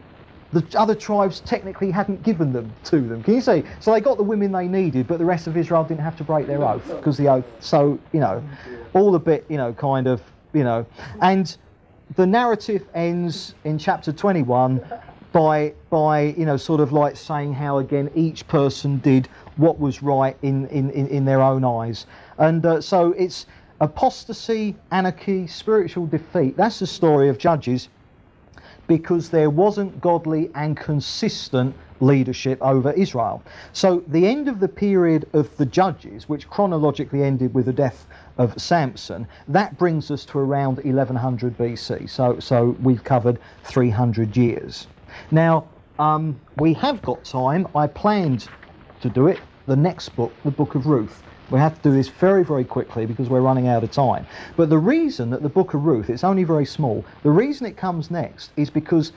Speaker 1: the other tribes technically hadn't given them to them. Can you see? So they got the women they needed, but the rest of Israel didn't have to break their oath, because the oath, so, you know, all a bit, you know, kind of, you know. And the narrative ends in chapter 21 by you know, sort of like saying how, again, each person did what was right in their own eyes. And so it's apostasy, anarchy, spiritual defeat. That's the story of Judges, because there wasn't godly and consistent leadership over Israel. So the end of the period of the Judges, which chronologically ended with the death of Samson, that brings us to around 1100 BC. So we've covered 300 years. Now, we have got time. I planned to do it, the next book, the book of Ruth. We have to do this very, very quickly because we're running out of time. But the reason that the book of Ruth, it's only very small, the reason it comes next is because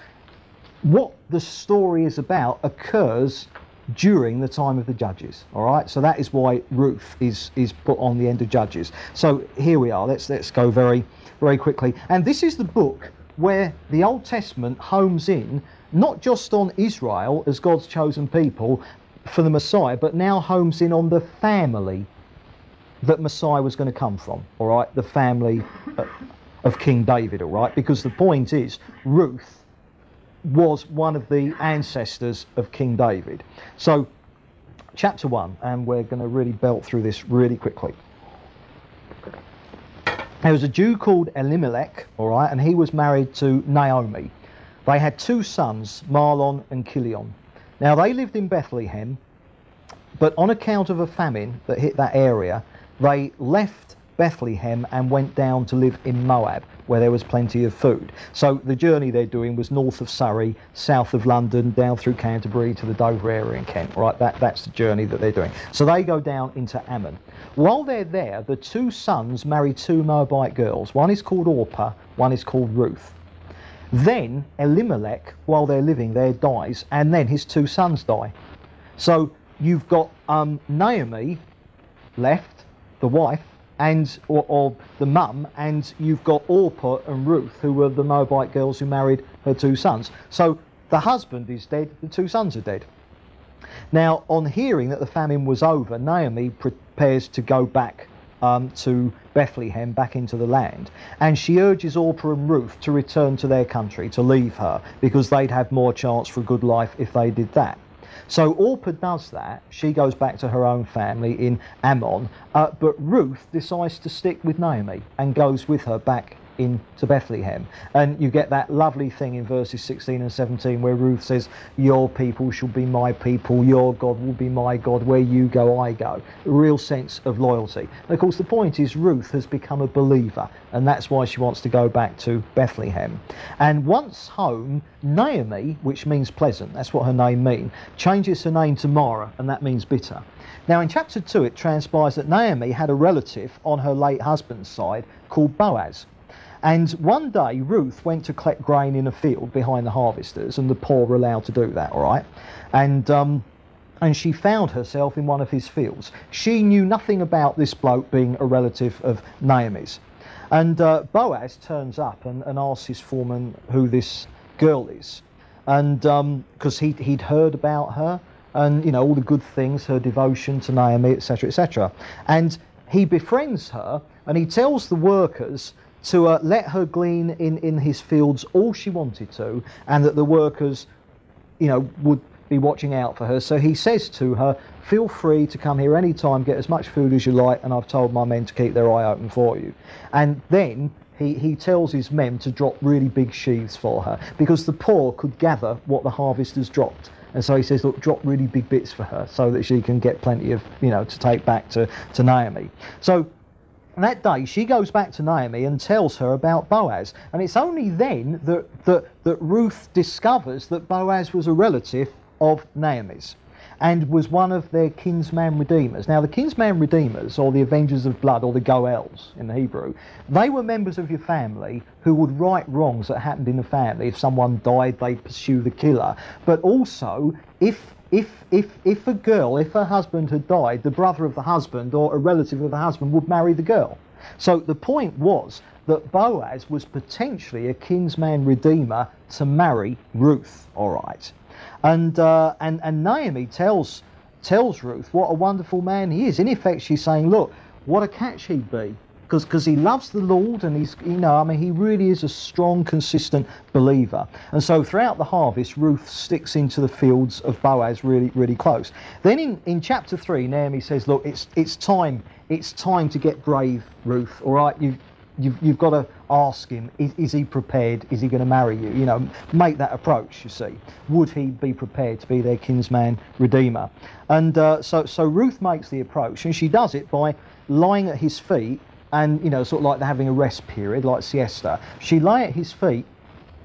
Speaker 1: what the story is about occurs during the time of the Judges. All right, so that is why Ruth is put on the end of Judges. So here we are. Let's go very, very quickly. And this is the book where the Old Testament homes in not just on Israel as God's chosen people for the Messiah, but now homes in on the family that Messiah was going to come from. All right, the family of King David. All right, because the point is Ruth was one of the ancestors of King David. So chapter 1, and we're going to really belt through this really quickly. There was a Jew called Elimelech, all right, and he was married to Naomi. They had 2 sons, Mahlon and Chilion. Now they lived in Bethlehem, but on account of a famine that hit that area, they left Bethlehem and went down to live in Moab, where there was plenty of food. So the journey they're doing was north of Surrey, south of London, down through Canterbury to the Dover area in Kent, right? That's the journey that they're doing. So they go down into Ammon. While they're there, the 2 sons marry 2 Moabite girls. One is called Orpah, one is called Ruth. Then Elimelech, while they're living there, dies, and then his 2 sons die. So you've got Naomi left, the wife, and or the mum, and you've got Orpah and Ruth, who were the Moabite girls who married her 2 sons. So the husband is dead, the 2 sons are dead. Now, on hearing that the famine was over, Naomi prepares to go back to Bethlehem, back into the land, and she urges Orpah and Ruth to return to their country, to leave her, because they'd have more chance for a good life if they did that. So Orpah does that. She goes back to her own family in Ammon, but Ruth decides to stick with Naomi and goes with her back into Bethlehem. And you get that lovely thing in verses 16 and 17 where Ruth says, your people shall be my people, your God will be my God, where you go I go. A real sense of loyalty. And of course the point is Ruth has become a believer, and that's why she wants to go back to Bethlehem. And once home, Naomi, which means pleasant, that's what her name means, changes her name to Mara, and that means bitter. Now in chapter 2 it transpires that Naomi had a relative on her late husband's side called Boaz. And one day Ruth went to collect grain in a field behind the harvesters, and the poor were allowed to do that, all right? And she found herself in one of his fields. She knew nothing about this bloke being a relative of Naomi's. And Boaz turns up and asks his foreman who this girl is. And because he'd heard about her and, you know, all the good things, her devotion to Naomi, etc., etc. And he befriends her, and he tells the workers to let her glean in his fields all she wanted to, and that the workers, you know, would be watching out for her. So he says to her, feel free to come here any time, get as much food as you like, and I've told my men to keep their eye open for you. And then he tells his men to drop really big sheaves for her, because the poor could gather what the harvesters dropped. And so he says, look, drop really big bits for her so that she can get plenty of, you know, to take back to Naomi. So that day she goes back to Naomi and tells her about Boaz, and it's only then that Ruth discovers that Boaz was a relative of Naomi's and was one of their kinsman redeemers. Now the kinsman redeemers, or the avengers of blood, or the goels in the Hebrew, they were members of your family who would right wrongs that happened in the family. If someone died, they'd pursue the killer. But also, if a girl, if her husband had died, the brother of the husband or a relative of the husband would marry the girl. So the point was that Boaz was potentially a kinsman redeemer to marry Ruth, all right. And Naomi tells Ruth what a wonderful man he is. In effect, she's saying, look, what a catch he'd be. Because he loves the Lord, and he's, you know, I mean, he really is a strong, consistent believer. And so throughout the harvest, Ruth sticks into the fields of Boaz really, really close. Then in chapter 3, Naomi says, look, it's time to get brave, Ruth, all right? You've got to ask him, is he prepared? Is he going to marry you? You know, make that approach, you see. Would he be prepared to be their kinsman redeemer? And so Ruth makes the approach, and she does it by lying at his feet, and, you know, sort of like they're having a rest period, like siesta. She lay at his feet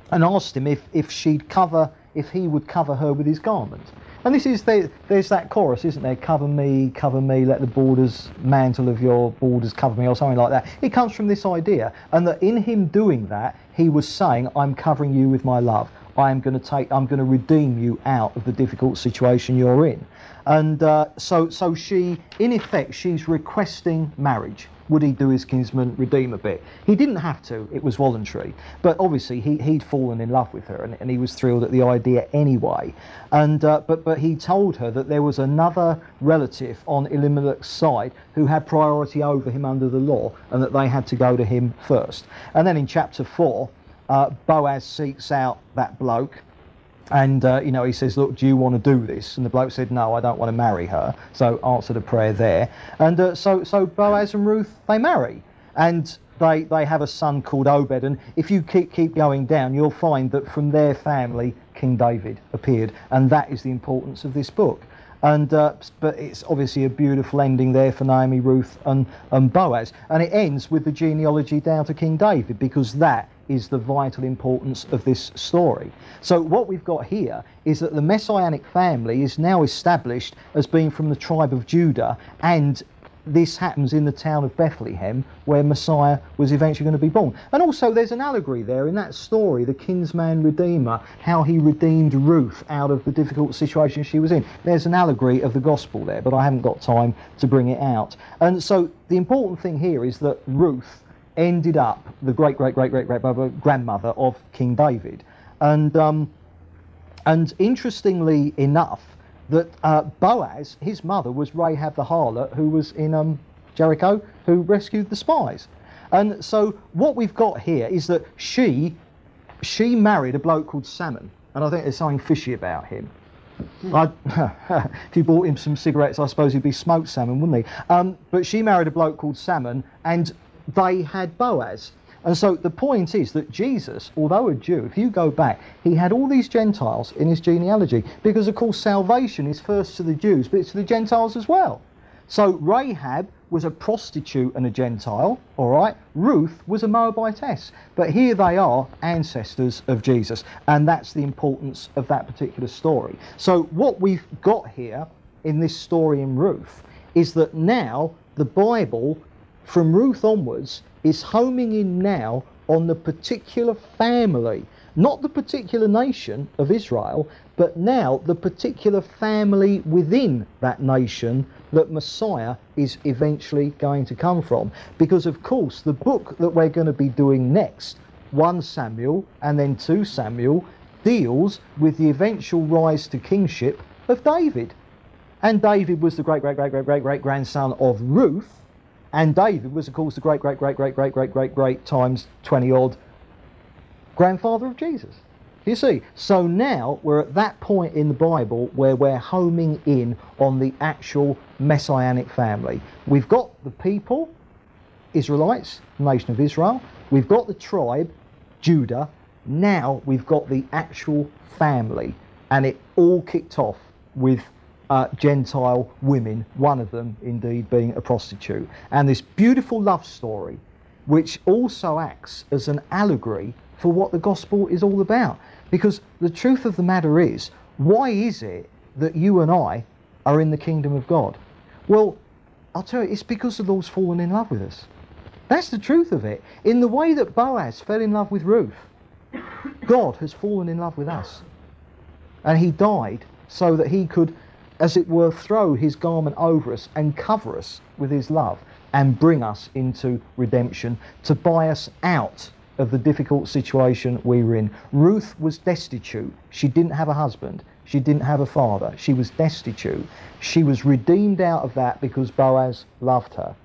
Speaker 1: and asked him if he would cover her with his garment. And this is, there's that chorus, isn't there? Cover me, let the borders, mantle of your borders cover me, or something like that. It comes from this idea, and that in him doing that, he was saying, I'm covering you with my love. I'm going to redeem you out of the difficult situation you're in. And so she, in effect, she's requesting marriage. Would he do his kinsman redeemer bit? He didn't have to, it was voluntary. But obviously he'd fallen in love with her, and he was thrilled at the idea anyway. And but he told her that there was another relative on Elimelech's side who had priority over him under the law, and that they had to go to him first. And then in chapter 4, Boaz seeks out that bloke, and he says, look, do you want to do this? And the bloke said, no, I don't want to marry her. So answer the prayer there. And so Boaz and Ruth, they marry, and they have a son called Obed. And if you keep going down, you'll find that from their family King David appeared, and that is the importance of this book. And but it's obviously a beautiful ending there for Naomi, Ruth and Boaz, and it ends with the genealogy down to King David, because that is the vital importance of this story. So what we've got here is that the Messianic family is now established as being from the tribe of Judah, and this happens in the town of Bethlehem, where Messiah was eventually going to be born. And also there's an allegory there in that story, the kinsman redeemer, how he redeemed Ruth out of the difficult situation she was in. There's an allegory of the gospel there, but I haven't got time to bring it out. And so the important thing here is that Ruth ended up the great-great-great-great-great-grandmother of King David. And interestingly enough, that Boaz, his mother, was Rahab the harlot, who was in Jericho, who rescued the spies. And so what we've got here is that she married a bloke called Salmon, and I think there's something fishy about him. If you bought him some cigarettes, I suppose he'd be smoked salmon, wouldn't he? But she married a bloke called Salmon, and they had Boaz. And so the point is that Jesus, although a Jew, if you go back, he had all these Gentiles in his genealogy, because of course salvation is first to the Jews, but it's to the Gentiles as well. So Rahab was a prostitute and a Gentile, all right? Ruth was a Moabitess. But here they are, ancestors of Jesus, and that's the importance of that particular story. So what we've got here in this story in Ruth is that now the Bible, from Ruth onwards, is homing in now on the particular family, not the particular nation of Israel, but now the particular family within that nation that Messiah is eventually going to come from. Because of course the book that we're going to be doing next, 1 Samuel and then 2 Samuel, deals with the eventual rise to kingship of David. And David was the great-great-great-great-great-great-grandson of Ruth, and David was, of course, the great times 20 odd grandfather of Jesus. You see, so now we're at that point in the Bible where we're homing in on the actual messianic family. We've got the people, Israelites, nation of Israel. We've got the tribe, Judah. Now we've got the actual family, and it all kicked off with Gentile women, one of them indeed being a prostitute, and this beautiful love story which also acts as an allegory for what the gospel is all about. Because the truth of the matter is, why is it that you and I are in the kingdom of God? Well, I'll tell you, it's because the Lord's fallen in love with us. That's the truth of it. In the way that Boaz fell in love with Ruth, God has fallen in love with us, and he died so that he could, as it were, throw his garment over us and cover us with his love and bring us into redemption, to buy us out of the difficult situation we were in. Ruth was destitute. She didn't have a husband. She didn't have a father. She was destitute. She was redeemed out of that because Boaz loved her.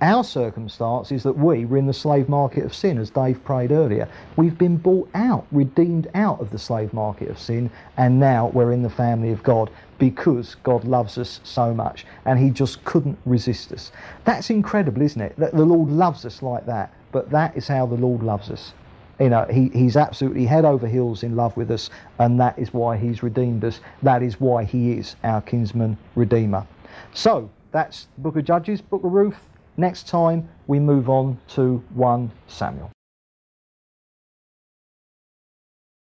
Speaker 1: Our circumstance is that we were in the slave market of sin, as Dave prayed earlier. We've been bought out, redeemed out of the slave market of sin, and now we're in the family of God because God loves us so much, and he just couldn't resist us. That's incredible, isn't it? That the Lord loves us like that, but that is how the Lord loves us. You know, he's absolutely head over heels in love with us, and that is why he's redeemed us. That is why he is our kinsman redeemer. So that's the book of Judges, book of Ruth. Next time we move on to 1 Samuel.